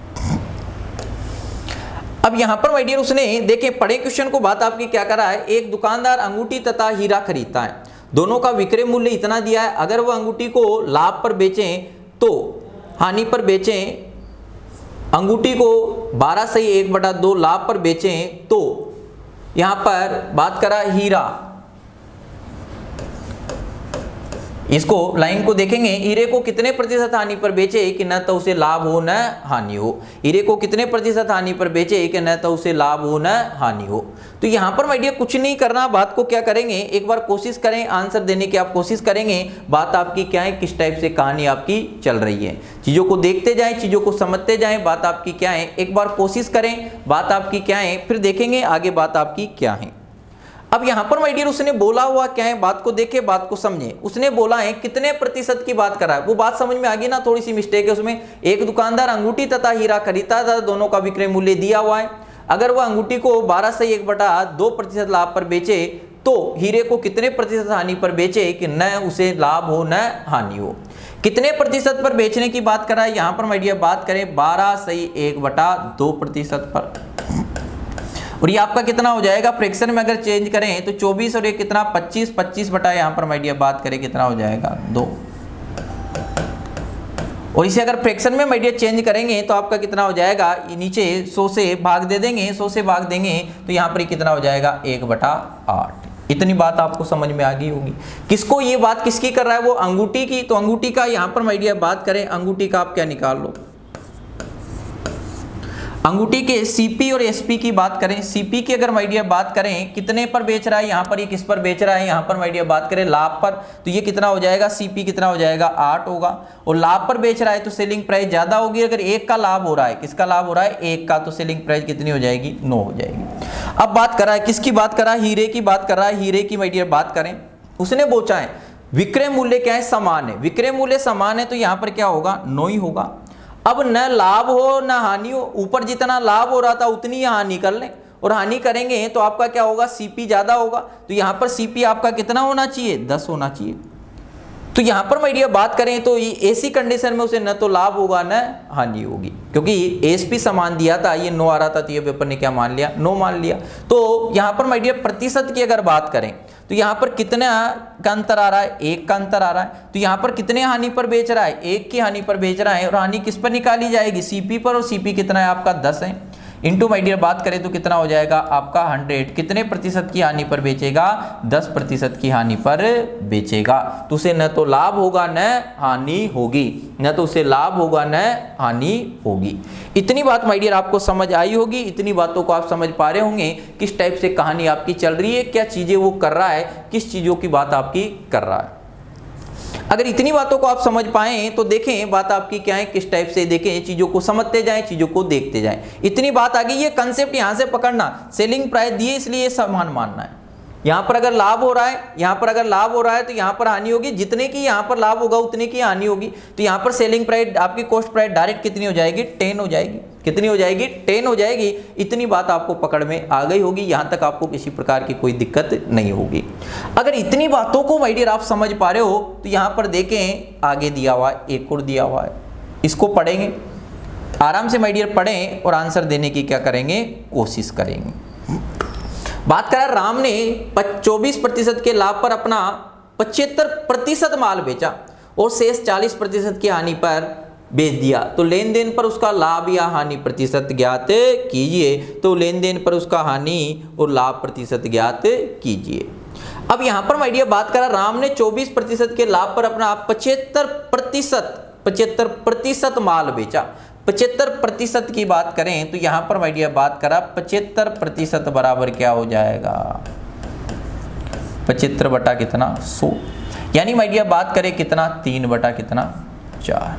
अब यहाँ पर माय डियर उसने देखे, पढ़े क्वेश्चन को, बात आपकी क्या कर रहा है, एक दुकानदार अंगूठी तथा हीरा खरीदता है, दोनों का विक्रय मूल्य इतना दिया है, अगर वह अंगूठी को लाभ पर बेचें तो हानि पर बेचें, अंगूठी को 12 सही 1/2 लाभ पर बेचें, तो यहाँ पर बात करा हीरा, इसको लाइन को देखेंगे, हीरे को कितने प्रतिशत हानि पर बेचे कि न तो उसे लाभ हो न हानि हो, हीरे को कितने प्रतिशत हानि पर बेचे कि न तो उसे लाभ हो न हानि हो। तो यहाँ पर माय डियर कुछ नहीं करना, बात को क्या करेंगे, एक बार कोशिश करें आंसर देने की, आप कोशिश करेंगे, बात आपकी क्या है, किस टाइप से कहानी आपकी चल रही है, चीज़ों को देखते जाएं, चीज़ों को समझते जाएं, बात आपकी क्या है, एक बार कोशिश करें, बात आपकी क्या है, फिर देखेंगे आगे बात आपकी क्या है। अब यहाँ पर माय डियर उसने बोला हुआ क्या है, बात को देखे, बात को समझे। उसने बोला है कितने प्रतिशत की बात करा है, वो बात समझ में आ गई ना, थोड़ी सी मिस्टेक है उसमें। एक दुकानदार अंगूठी तथा हीरा खरीदता था, दोनों का विक्रय मूल्य दिया हुआ है, अगर वह अंगूठी को 12 सही 1/2% लाभ पर बेचे तो हीरे को कितने प्रतिशत हानि पर बेचे कि न उसे लाभ हो न हानि हो। कितने प्रतिशत पर बेचने की बात करा है, यहाँ पर माय डियर बात करें 12 सही 1/2% पर, और ये आपका कितना हो जाएगा, फ्रैक्शन में अगर चेंज करें तो 24, और ये कितना 25 बटा यहाँ पर माय डियर बात करें कितना हो जाएगा 2, और इसे अगर फ्रैक्शन में माय डियर चेंज करेंगे तो आपका कितना हो जाएगा, नीचे 100 से भाग दे देंगे, 100 से भाग देंगे तो यहाँ पर कितना हो जाएगा 1/8। इतनी बात आपको समझ में आ गई होगी। किसको, ये बात किसकी कर रहा है, वो अंगूठी की। तो अंगूठी का यहाँ पर माय डियर बात करें, अंगूठी का आप क्या निकाल लो, अंगूठी के सीपी और एसपी की बात करें, सीपी की अगर माय डियर बात करें कितने पर बेच रहा है, यहाँ पर ये किस पर बेच रहा है, यहाँ पर माय डियर बात करें लाभ पर, तो ये कितना हो जाएगा, सीपी कितना हो जाएगा 8 होगा, और लाभ पर बेच रहा है तो सेलिंग प्राइस ज्यादा होगी। अगर 1 का लाभ हो रहा है, किसका लाभ हो रहा है, 1 का, तो सेलिंग प्राइस कितनी हो जाएगी, 9 हो जाएगी। अब बात कर रहा है किसकी बात कर रहा है, हीरे की बात कर रहा है। हीरे की माय डियर बात करें, उसने पूछा है विक्रय मूल्य क्या है, समान है, विक्रय मूल्य समान है, तो यहाँ पर क्या होगा, 9 ही होगा। अब न लाभ हो न हानि हो, ऊपर जितना लाभ हो रहा था उतनी ही हानि कर लें, और हानि करेंगे तो आपका क्या होगा, सीपी ज्यादा होगा, तो यहाँ पर सीपी आपका कितना होना चाहिए, 10 होना चाहिए। तो यहाँ पर माय डियर बात करें तो ये ऐसी कंडीशन में उसे न तो लाभ होगा न हानि होगी, क्योंकि एसपी समान दिया था, ये 9 आ रहा था, तो ये पेपर ने क्या मान लिया, 9 मान लिया। तो यहाँ पर माय डियर प्रतिशत की अगर बात करें तो यहाँ पर कितना का अंतर आ रहा है, 1 का अंतर आ रहा है, तो यहाँ पर कितने हानि पर बेच रहा है, 1 की हानि पर बेच रहा है, और हानि किस पर निकाली जाएगी, सीपी पर, और सीपी कितना है आपका 10 है, इंटू माय डियर बात करें तो कितना हो जाएगा आपका 100। कितने प्रतिशत की हानि पर बेचेगा, 10% की हानि पर बेचेगा, तो उसे न तो लाभ होगा न हानि होगी, न तो उसे लाभ होगा न हानि होगी। इतनी बात माय डियर आपको समझ आई होगी, इतनी बातों को आप समझ पा रहे होंगे किस टाइप से कहानी आपकी चल रही है, क्या चीजें वो कर रहा है, किस चीजों की बात आपकी कर रहा है। अगर इतनी बातों को आप समझ पाएं तो देखें बात आपकी क्या है, किस टाइप से देखें, चीजों को समझते जाएं, चीजों को देखते जाएं। इतनी बात आ गई, ये कंसेप्ट यहां से पकड़ना, सेलिंग प्राइस दिए इसलिए समान मानना है। यहाँ पर अगर लाभ हो रहा है, यहाँ पर अगर लाभ हो रहा है तो यहाँ पर हानि होगी, जितने की यहाँ पर लाभ होगा उतने की हानि होगी, तो यहाँ पर सेलिंग प्राइस आपकी कॉस्ट प्राइस डायरेक्ट कितनी हो जाएगी, 10 हो जाएगी। कितनी हो जाएगी, 10 हो जाएगी। इतनी बात आपको पकड़ में आ गई होगी, यहाँ तक आपको किसी प्रकार की कोई दिक्कत नहीं होगी। अगर इतनी बातों को माय डियर आप समझ पा रहे हो तो यहाँ पर देखें आगे दिया हुआ है, एक और दिया हुआ है, इसको पढ़ेंगे आराम से माय डियर, पढ़ें और आंसर देने की क्या करेंगे, कोशिश करेंगे। बात करा राम ने 24% के लाभ पर अपना 75% माल बेचा और शेष 40% की हानि पर बेच दिया, तो लेन देन पर उसका लाभ या हानि प्रतिशत ज्ञात कीजिए। तो लेन देन पर उसका हानि और लाभ प्रतिशत ज्ञात कीजिए। अब यहां पर माय डियर बात करा राम ने 24% के लाभ पर अपना 75% माल बेचा। 75% की बात करें तो यहां पर माय डियर बात करा 75% बराबर क्या हो जाएगा, 75 बटा कितना 100, यानी माय डियर बात करें कितना 3 बटा कितना 4,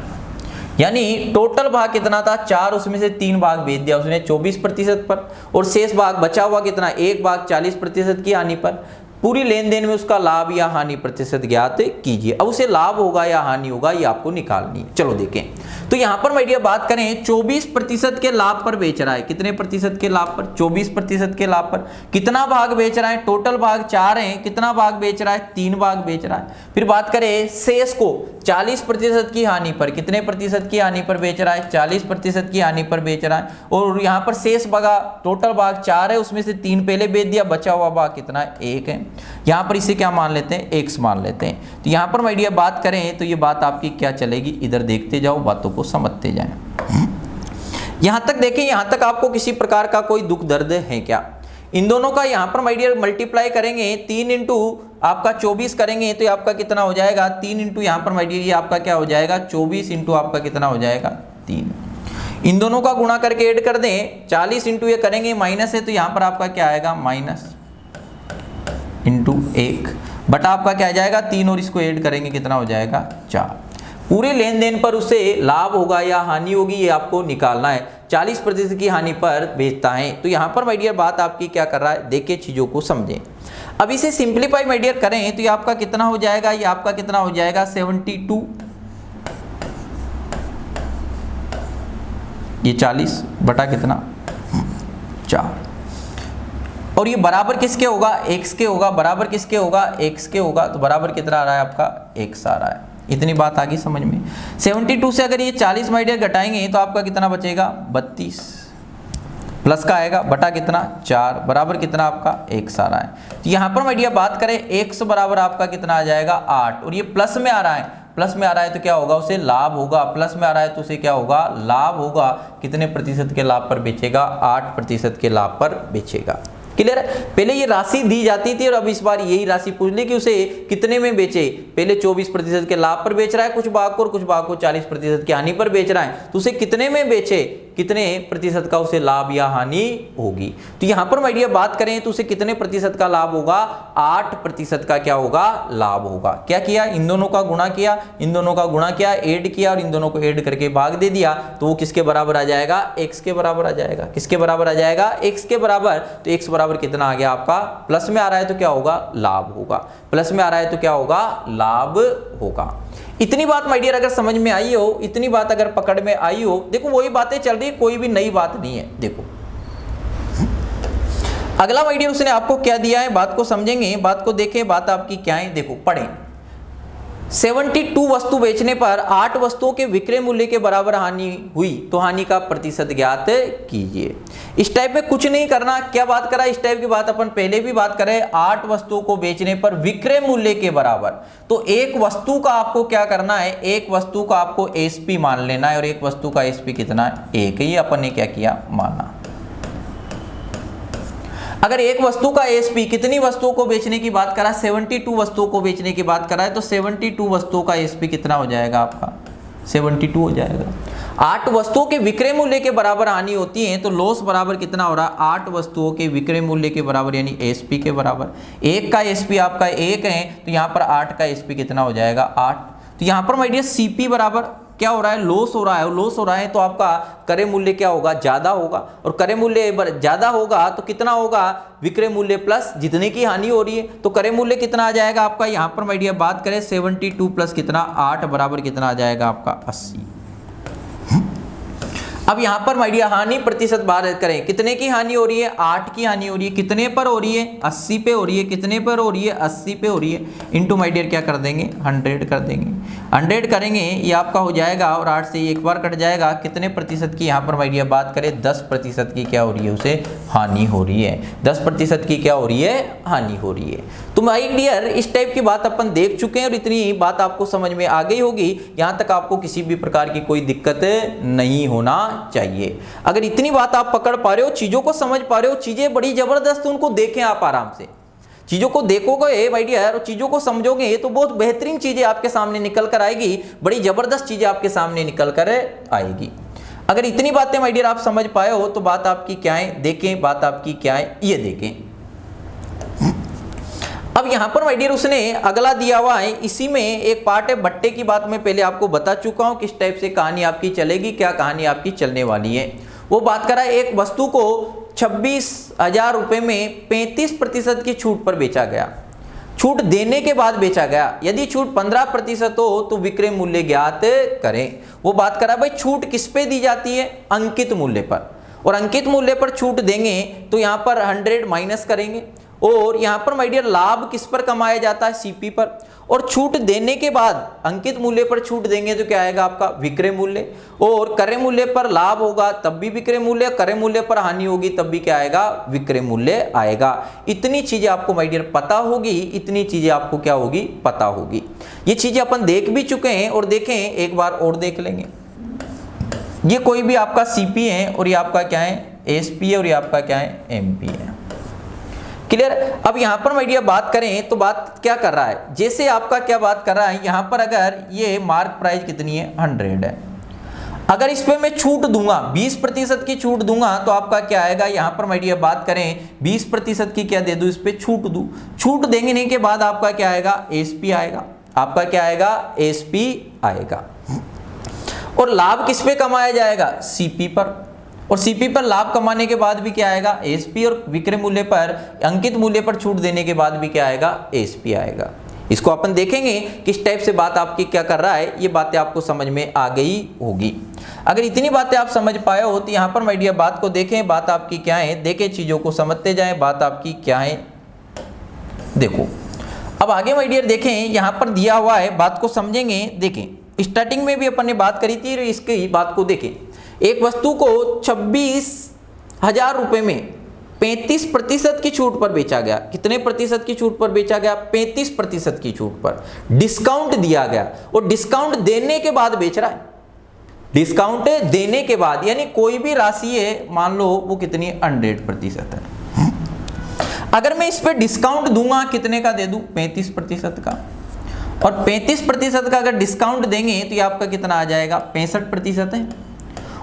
यानी टोटल भाग कितना था 4, उसमें से 3 भाग बेच दिया उसने 24% पर और शेष भाग बचा हुआ कितना 1 भाग 40% की हानि पर। पूरी लेन देन में उसका लाभ या हानि प्रतिशत ज्ञात कीजिए। अब उसे लाभ होगा या हानि होगा ये आपको निकालनी है। चलो देखें, तो यहां पर माय डियर बात करें 24% के लाभ पर बेच रहा है। कितने प्रतिशत के लाभ पर, 24% के लाभ पर। कितना भाग बेच रहा है, टोटल भाग 4 है, कितना भाग बेच रहा है 3 भाग बेच रहा है। फिर बात करें शेष को 40% की हानि पर, कितने प्रतिशत की हानि पर बेच रहा है, 40% की हानि पर बेच रहा है। और यहां पर शेष भागा टोटल भाग 4 है, उसमें से 3 पहले बेच दिया, बचा हुआ भाग कितना 1 है। यहां पर इसे क्या मान लेते हैं, x मान लेते हैं। तो यहां पर माय डियर बात करें तो ये बात आपकी क्या चलेगी, इधर देखते जाओ, बातों को समझते जाएं। यहां तक देखें, यहां तक आपको किसी प्रकार का कोई दुख दर्द है क्या? इन दोनों का यहां पर माय डियर मल्टीप्लाई करेंगे, 3 इंटू आपका 24 करेंगे तो ये आपका कितना हो जाएगा 3 इंटू यहां पर माय डियर ये आपका क्या हो जाएगा 24 इंटू आपका कितना हो जाएगा 3। इन दोनों का गुणा करके ऐड कर दें, 40 इंटू ये करेंगे माइनस है तो यहां पर आपका क्या आएगा माइनस इंटू 1 बटा आपका क्या आ जाएगा 3 और इसको ऐड करेंगे कितना हो जाएगा 4। पूरे लेन देन पर उसे लाभ होगा या हानि होगी ये आपको निकालना है। 40% की हानि पर बेचता है। तो यहां पर माय डियर बात आपकी क्या कर रहा है, देखिए चीजों को समझें। अब इसे सिंप्लीफाई माय डियर करें तो ये आपका कितना हो जाएगा, ये आपका कितना हो जाएगा 72, ये 40 बटा कितना 4, और ये बराबर किसके होगा x के होगा, बराबर किसके होगा x के होगा। तो बराबर कितना आ रहा है आपका x आ रहा है। इतनी बात आ गई समझ में। 72 से अगर ये 40 माय डियर घटाएंगे तो आपका कितना बचेगा 32, प्लस का आएगा बटा कितना 4, बराबर कितना आपका x आ रहा है। तो यहाँ पर माय डियर बात करें x बराबर आपका कितना आ जाएगा 8, और ये प्लस में आ रहा है, प्लस में आ रहा है तो क्या होगा उसे लाभ होगा, प्लस में आ रहा है तो उसे क्या होगा लाभ होगा। कितने प्रतिशत के लाभ पर बेचेगा, 8% के लाभ पर बेचेगा। क्लियर है? पहले ये राशि दी जाती थी और अब इस बार यही राशि पूछ ली कि उसे कितने में बेचे। पहले 24% के लाभ पर बेच रहा है कुछ भाग को और कुछ भाग को 40% की हानि पर बेच रहा है, तो उसे कितने में बेचे, कितने प्रतिशत का उसे लाभ या हानि होगी। तो यहां पर माय डियर बात करें तो उसे कितने प्रतिशत का लाभ होगा, 8% का क्या होगा लाभ होगा। क्या किया, इन दोनों का गुणा किया, इन दोनों का गुणा किया, ऐड किया और इन दोनों को ऐड करके भाग दे दिया, तो वो किसके बराबर आ जाएगा x के बराबर आ जाएगा। किसके बराबर आ जाएगा x के बराबर। तो x बराबर कितना आ गया आपका, प्लस में आ रहा है तो क्या होगा लाभ होगा, प्लस में आ रहा है तो क्या होगा लाभ होगा। इतनी बात माय डियर अगर समझ में आई हो, इतनी बात अगर पकड़ में आई हो, देखो वही बातें चल रही, कोई भी नई बात नहीं है। देखो अगला माय डियर उसने आपको क्या दिया है, बात को समझेंगे, बात को देखें, बात आपकी क्या है, देखो पढ़ें। 72 वस्तु बेचने पर 8 वस्तुओं के विक्रय मूल्य के बराबर हानि हुई तो हानि का प्रतिशत ज्ञात कीजिए। इस टाइप में कुछ नहीं करना। क्या बात करा, इस टाइप की बात अपन पहले भी बात करें। 8 वस्तुओं को बेचने पर विक्रय मूल्य के बराबर, तो एक वस्तु का आपको क्या करना है, एक वस्तु का आपको एसपी मान लेना है और एक वस्तु का एसपी कितना है 1। ये अपन ने क्या किया माना। अगर एक वस्तु का एसपी कितनी वस्तुओं को बेचने की बात करा, 72 वस्तुओं को बेचने की बात करा है, तो 72 वस्तुओं का एसपी कितना हो जाएगा आपका 72 हो जाएगा। 8 वस्तुओं के विक्रय मूल्य के बराबर हानि होती है तो लॉस बराबर कितना हो रहा है, 8 वस्तुओं के विक्रय मूल्य के बराबर यानी एसपी के बराबर। एक का एसपी आपका 1 है तो यहाँ पर 8 का एसपी कितना हो जाएगा 8। तो यहाँ पर माय डियर सीपी बराबर क्या हो रहा है, लॉस हो रहा है। लॉस हो रहा है तो आपका क्रय मूल्य क्या होगा, ज्यादा होगा, और क्रय मूल्य ज्यादा होगा तो कितना होगा, विक्रय मूल्य प्लस जितने की हानि हो रही है। तो क्रय मूल्य कितना आ जाएगा आपका, यहाँ पर माय डियर बात करें 72 प्लस कितना 8 बराबर कितना आ जाएगा आपका 80। अब यहाँ पर माय डियर हानि प्रतिशत बात करें, कितने की हानि हो रही है, 8 की हानि हो रही है, कितने पर हो रही है, 80 पे हो रही है, कितने पर हो रही है, 80 पे हो रही है, इनटू माय डियर क्या कर देंगे, 100 कर देंगे, 100 करेंगे, ये आपका हो जाएगा और 8 से एक बार कट जाएगा, कितने प्रतिशत की यहाँ पर माय डियर बात करें, 10% की क्या हो रही है, उसे हानि हो रही है, 10% की क्या हो रही है, हानि हो रही है। तो माय डियर इस टाइप की बात अपन देख चुके हैं और इतनी बात आपको समझ में आ गई होगी, यहाँ तक आपको किसी भी प्रकार की कोई दिक्कत नहीं होना चाहिए। अगर इतनी बात आप पकड़ पा रहे हो, चीजों को समझ पा रहे हो, चीजें बड़ी जबरदस्त, उनको देखें आप आराम से, चीजों को देखोगे माय डियर और चीजों को समझोगे तो बहुत बेहतरीन चीजें आपके सामने निकल कर आएगी, बड़ी जबरदस्त चीजें आपके सामने निकल कर आएगी। अगर इतनी बातें माय डियर आप समझ पाए हो तो बात आपकी क्या है, देखें बात आपकी क्या है, ये देखें। अब यहां पर माय डियर उसने अगला दिया हुआ है, इसी में एक पार्ट है भट्टे की, बात मैं पहले आपको बता चुका हूं किस टाइप से कहानी आपकी चलेगी, क्या कहानी आपकी चलने वाली है। वो बात कर रहा है एक वस्तु को 26,000 रुपए में 35% की छूट पर बेचा गया, छूट देने के बाद बेचा गया, यदि छूट 15% हो तो विक्रय मूल्य ज्ञात करें। वो बात कर रहा है भाई छूट किस पे दी जाती है, अंकित मूल्य पर, और अंकित मूल्य पर छूट देंगे तो यहां पर 100 माइनस करेंगे, और यहां पर माय डियर लाभ किस पर कमाया जाता है, सीपी पर, और छूट देने के बाद अंकित मूल्य पर छूट देंगे तो क्या आएगा आपका विक्रय मूल्य, और क्रय मूल्य पर लाभ होगा तब भी विक्रय मूल्य, क्रय मूल्य पर हानि होगी तब भी क्या आएगा, विक्रय मूल्य आएगा। इतनी चीजें आपको माय डियर पता होगी, इतनी चीजें आपको क्या होगी, पता होगी। ये चीजें अपन देख भी चुके हैं और देखें एक बार और देख लेंगे। ये कोई भी आपका सीपी है और ये आपका क्या है, एसपी है, और ये आपका क्या है, एमपी है। क्लियर। अब यहां पर माय डियर बात करें तो बात क्या कर रहा है, जैसे आपका क्या बात कर रहा है, यहां पर अगर ये मार्क प्राइस कितनी है, 100 है, अगर इस पे मैं छूट दूंगा 20% की छूट दूंगा तो आपका क्या आएगा, यहां पर माय डियर बात करें 20% की क्या दे दूं, इस पे छूट दूं, छूट देने के बाद आपका क्या आएगा, एसपी आएगा, आपका क्या आएगा, एसपी आएगा, और लाभ किस पे कमाया जाएगा, सीपी पर, और सीपी पर लाभ कमाने के बाद भी क्या आएगा, एसपी, और विक्रय मूल्य पर अंकित मूल्य पर छूट देने के बाद भी क्या आएगा, एसपी आएगा। इसको अपन देखेंगे किस टाइप से बात आपकी क्या कर रहा है, ये बातें आपको समझ में आ गई होगी। अगर इतनी बातें आप समझ पाए हो तो यहाँ पर माय डियर बात को देखें, बात आपकी क्या है, देखें चीजों को समझते जाएं, बात आपकी क्या है, देखो। अब आगे माय डियर देखें, यहाँ पर दिया हुआ है, बात को समझेंगे, देखें स्टार्टिंग में भी अपन ने बात करी थी, इसकी बात को देखें। एक वस्तु को 26,000 रुपए में 35% की छूट पर बेचा गया, कितने प्रतिशत की छूट पर बेचा गया, 35% की छूट पर, डिस्काउंट दिया गया, और डिस्काउंट देने के बाद बेच रहा है, डिस्काउंट देने के बाद, यानी कोई भी राशि है मान लो वो कितनी 100% है, अगर मैं इस पे डिस्काउंट दूंगा कितने का दे दूं, 35% का, और 35% का अगर डिस्काउंट देंगे तो ये आपका कितना आ जाएगा, 65% है,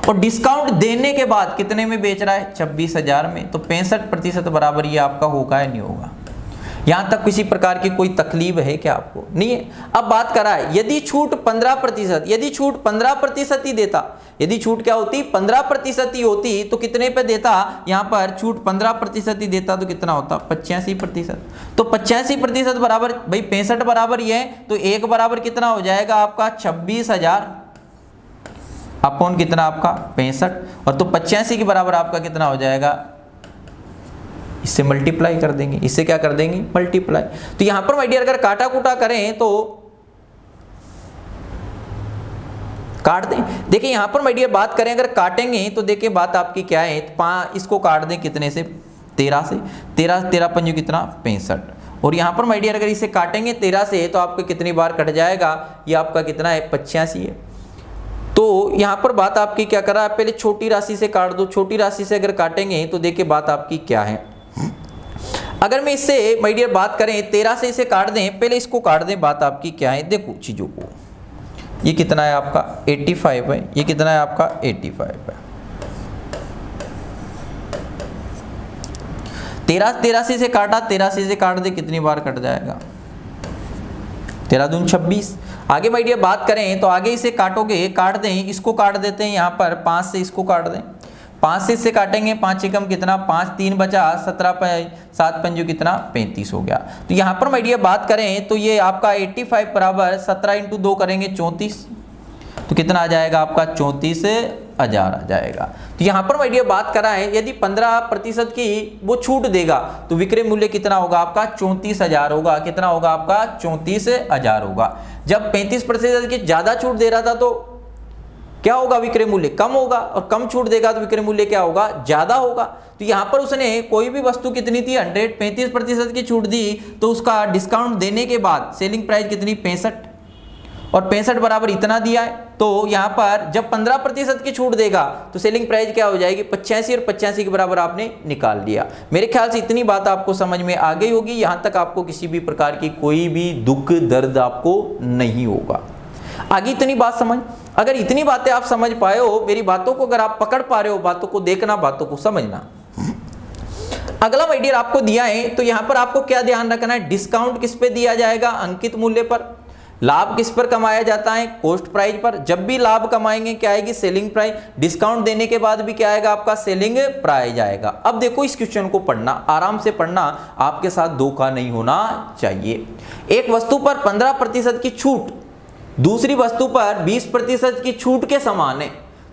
और डिस्काउंट देने के बाद कितने में बेच रहा है, 26,000 में, तो 65% बराबर ये आपका होगा या नहीं होगा। यहां तक किसी प्रकार की कोई तकलीफ है क्या आपको, नहीं है। अब बात करा है यदि छूट 15%, यदि छूट 15% ही देता, यदि छूट क्या होती, 15% ही होती तो कितने पे देता, यहां पर छूट 15% ही देता तो कितना होता, 85%, तो 85% बराबर भाई 65 बराबर ही है, तो एक बराबर कितना हो जाएगा आपका 26,000 अपॉन कितना आपका 65, और तो 85 के बराबर आपका कितना हो जाएगा, इससे मल्टीप्लाई कर देंगे, इससे क्या कर देंगे, मल्टीप्लाई। तो यहां पर माय डियर अगर काटा कूटा करें तो काट दें, देखिए यहां पर माय डियर बात करें अगर काटेंगे तो देखिए बात आपकी क्या है, इसको काट दें कितने से, 13 से, 13 पंजू कितना 65, और यहां पर माय डियर अगर इसे काटेंगे 13 से तो आपको कितनी बार कट जाएगा, ये आपका कितना है 85 है। तो यहां पर बात आपकी क्या कर रहा है, पहले छोटी राशि से काट दो, छोटी राशि से अगर काटेंगे तो देखिए बात आपकी क्या है, अगर मैं इससे माय डियर बात करें 13 से इसे काट दें, पहले इसको काट दें, बात आपकी क्या है, देखो चीजों को, ये कितना है आपका 85 है, ये कितना है आपका 85 है, 13 से इसे काटा, 13 से इसे काट दे, कितनी बार कट जाएगा, 13 दून 26। आगे माय डियर बात करें तो आगे इसे काटोगे, काट दें, इसको काट देते हैं यहाँ पर 5 से इसको काट दें, 5 से इससे काटेंगे, 5 एकम कितना 5, 3 बचा 17, 7 पंजू कितना 35 हो गया। तो यहाँ पर माय डियर बात करें तो ये आपका 85 बराबर 17 × 2 करेंगे 34, तो कितना आ जाएगा आपका 34 हजार आ जाएगा। तो यहाँ पर माय डियर बात करा है यदि 15% की वो छूट देगा तो विक्रय मूल्य कितना होगा आपका 34,000 होगा। कितना होगा आपका 34,000 होगा। जब 35% की ज्यादा छूट दे रहा था तो क्या होगा, विक्रय मूल्य कम होगा, और कम छूट देगा तो विक्रय मूल्य क्या होगा, ज्यादा होगा। तो यहां पर उसने कोई भी वस्तु कितनी थी 100, 35% की छूट दी तो उसका डिस्काउंट देने के बाद सेलिंग प्राइस कितनी 65, और 65 बराबर इतना दिया है। तो यहां पर जब 15% की छूट देगा तो सेलिंग प्राइस क्या हो जाएगी 85, और 85 के बराबर आपने निकाल दिया। मेरे ख्याल से इतनी बात आपको समझ में आ गई होगी। यहां तक आपको किसी भी प्रकार की कोई भी दुख दर्द आपको नहीं होगा। आगे इतनी बात समझ, अगर इतनी बातें आप समझ पाए हो, मेरी बातों को अगर आप पकड़ पा रहे हो, बातों को देखना, बातों को समझना। अगला माय डियर आपको दिया है, तो यहां पर आपको क्या ध्यान रखना है, डिस्काउंट किस पे दिया जाएगा, अंकित मूल्य पर। लाभ किस पर कमाया जाता है, कॉस्ट प्राइस पर। जब भी लाभ कमाएंगे क्या आएगी, सेलिंग प्राइस। डिस्काउंट देने के बाद भी क्या आएगा आपका, सेलिंग प्राइस आएगा। अब देखो इस क्वेश्चन को पढ़ना, आराम से पढ़ना, आपके साथ धोखा नहीं होना चाहिए। एक वस्तु पर 15% की छूट दूसरी वस्तु पर 20% की छूट के समान है,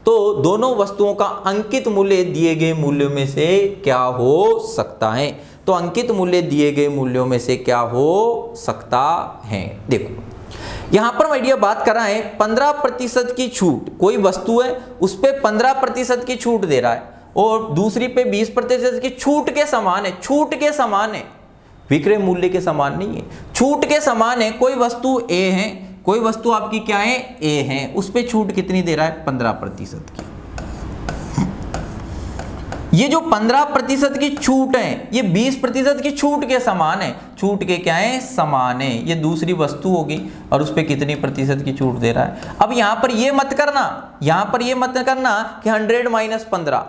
तो दोनों वस्तुओं का अंकित मूल्य दिए गए मूल्यों में से क्या हो सकता है। तो अंकित मूल्य दिए गए मूल्यों में से क्या हो सकता है। देखो यहां पर माय डियर बात कर रहा है 15% की छूट, कोई वस्तु है उस पे 15% की छूट दे रहा है और दूसरी पे 20% की छूट के समान है। छूट के समान है, विक्रय मूल्य के समान नहीं है, छूट के समान है। कोई वस्तु ए है, कोई वस्तु आपकी क्या है ए है, उस पे छूट कितनी दे रहा है 15% की। ये जो 15% की छूट है ये 20% की छूट के समान है। छूट के क्या है, समान है। ये दूसरी वस्तु होगी और उस पे कितनी प्रतिशत की छूट दे रहा है। अब यहां पर ये मत करना, यहां पर ये मत करना कि 100 - 15,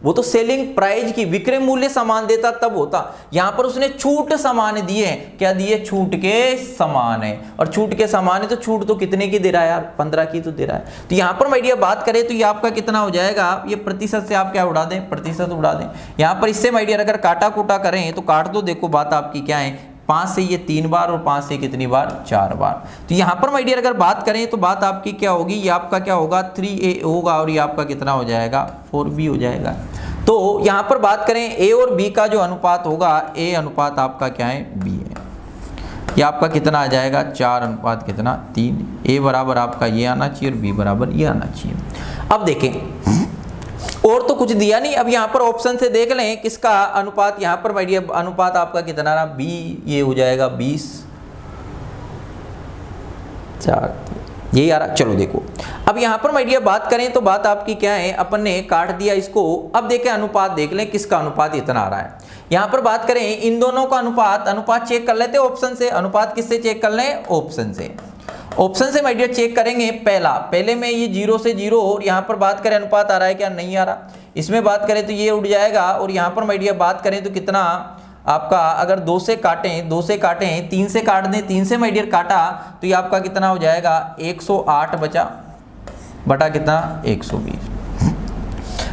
वो तो सेलिंग प्राइस की, विक्रय मूल्य समान देता तब होता। यहां पर उसने छूट समान दिए हैं। क्या दिए, छूट के समान है, और छूट के समान है तो छूट तो कितने की दे रहा है यार, 15 की तो दे रहा है। तो यहां पर माय डियर बात करें तो ये आपका कितना हो जाएगा, ये प्रतिशत से आप क्या उड़ा दें, प्रतिशत उड़ा दें। यहां पर इससे माय डियर अगर काटा कूटा करें तो काट दो, देखो बात आपकी क्या है, 5 से ये 3 बार और 5 से कितनी बार, 4 बार। तो यहां पर माय डियर अगर बात करें तो बात आपकी क्या होगी, ये आपका क्या होगा 3a होगा और ये आपका कितना हो जाएगा 4b हो जाएगा। तो यहां पर बात करें a और b का जो अनुपात होगा, a अनुपात आपका क्या है b है। ये आपका कितना आ जाएगा 4 अनुपात कितना 3। a बराबर आपका ये आना चाहिए और b बराबर ये आना चाहिए। अब देखें और तो कुछ दिया नहीं। अब यहाँ पर ऑप्शन से देख लें किसका अनुपात, यहाँ पर माय डियर अनुपात आपका कितना रहा b, ये हो जाएगा 20, 4 ये आ रहा। चलो देखो अब यहाँ पर माय डियर बात करें तो बात आपकी क्या है, अपन ने काट दिया इसको। अब देखें अनुपात देख लें किसका अनुपात इतना आ रहा है। यहाँ पर बात करें इन दोनों का अनुपात चेक कर लेते हैं ऑप्शन से। अनुपात किससे चेक कर लें, ऑप्शन से। ऑप्शन से माय डियर चेक करेंगे पहले में ये 0 से 0 और यहाँ पर बात करें अनुपात आ रहा है क्या, नहीं आ रहा। इसमें बात करें तो ये उड़ जाएगा और यहाँ पर माय डियर बात करें तो कितना आपका, अगर 2 से काटें 3 से काट दें, 3 से माय डियर काटा तो ये आपका कितना हो जाएगा 108 बटा कितना 120।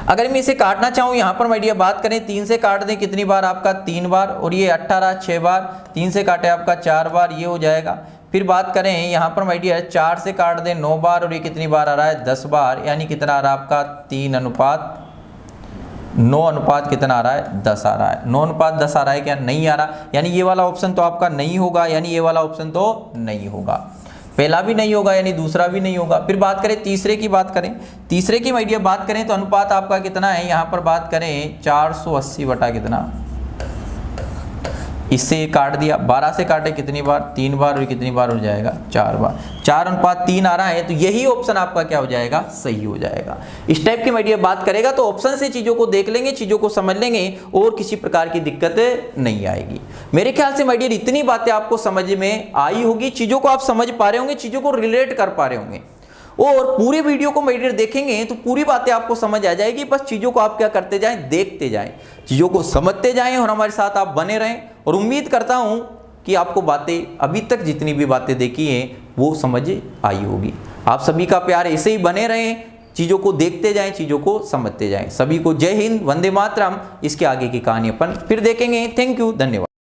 अगर मैं इसे काटना चाहूँ यहाँ पर माय डियर बात करें 3 से काट दें कितनी बार आपका 3 बार और ये 18 6 बार, 3 से काटे आपका 4 बार, ये हो जाएगा। फिर बात करें यहाँ पर माय डियर 4 से काट दें 9 बार और ये कितनी बार आ रहा है 10 बार, यानी कितना आ रहा है आपका 9 अनुपात कितना आ रहा है 10 आ रहा है। 9 अनुपात 10 आ रहा है क्या, नहीं आ रहा। यानी ये वाला ऑप्शन तो आपका नहीं होगा, यानी ये वाला ऑप्शन तो नहीं होगा, पहला भी नहीं होगा यानी दूसरा भी नहीं होगा। फिर बात करें तीसरे की, बात करें तीसरे की माय डियर बात करें तो अनुपात आपका कितना है, यहाँ पर बात करें 480 बटा कितना, इससे काट दिया, 12 से काटे कितनी बार 3 बार और कितनी बार हो जाएगा 4 बार, 4 अनुपात 3 आ रहा है। तो यही ऑप्शन आपका क्या हो जाएगा, सही हो जाएगा। इस टाइप की माय डियर बात करेगा तो ऑप्शन से चीजों को देख लेंगे, चीजों को समझ लेंगे और किसी प्रकार की दिक्कत नहीं आएगी। मेरे ख्याल से माय डियर इतनी बातें आपको समझ में आई होगी, चीजों को आप समझ पा रहे होंगे, चीजों को रिलेट कर पा रहे होंगे और पूरे वीडियो को माय डियर देखेंगे तो पूरी बातें आपको समझ आ जाएगी। बस चीजों को आप क्या करते जाएं, देखते जाएं, चीजों को समझते जाएं और हमारे साथ आप बने रहें। और उम्मीद करता हूं कि आपको बातें अभी तक जितनी भी बातें देखी हैं वो समझ आई होगी। आप सभी का प्यार ऐसे ही बने रहें, चीजों को देखते जाएं, चीजों को समझते जाएं। सभी को जय हिंद, वंदे मातरम। इसके आगे की कहानी अपन फिर देखेंगे। थैंक यू, धन्यवाद।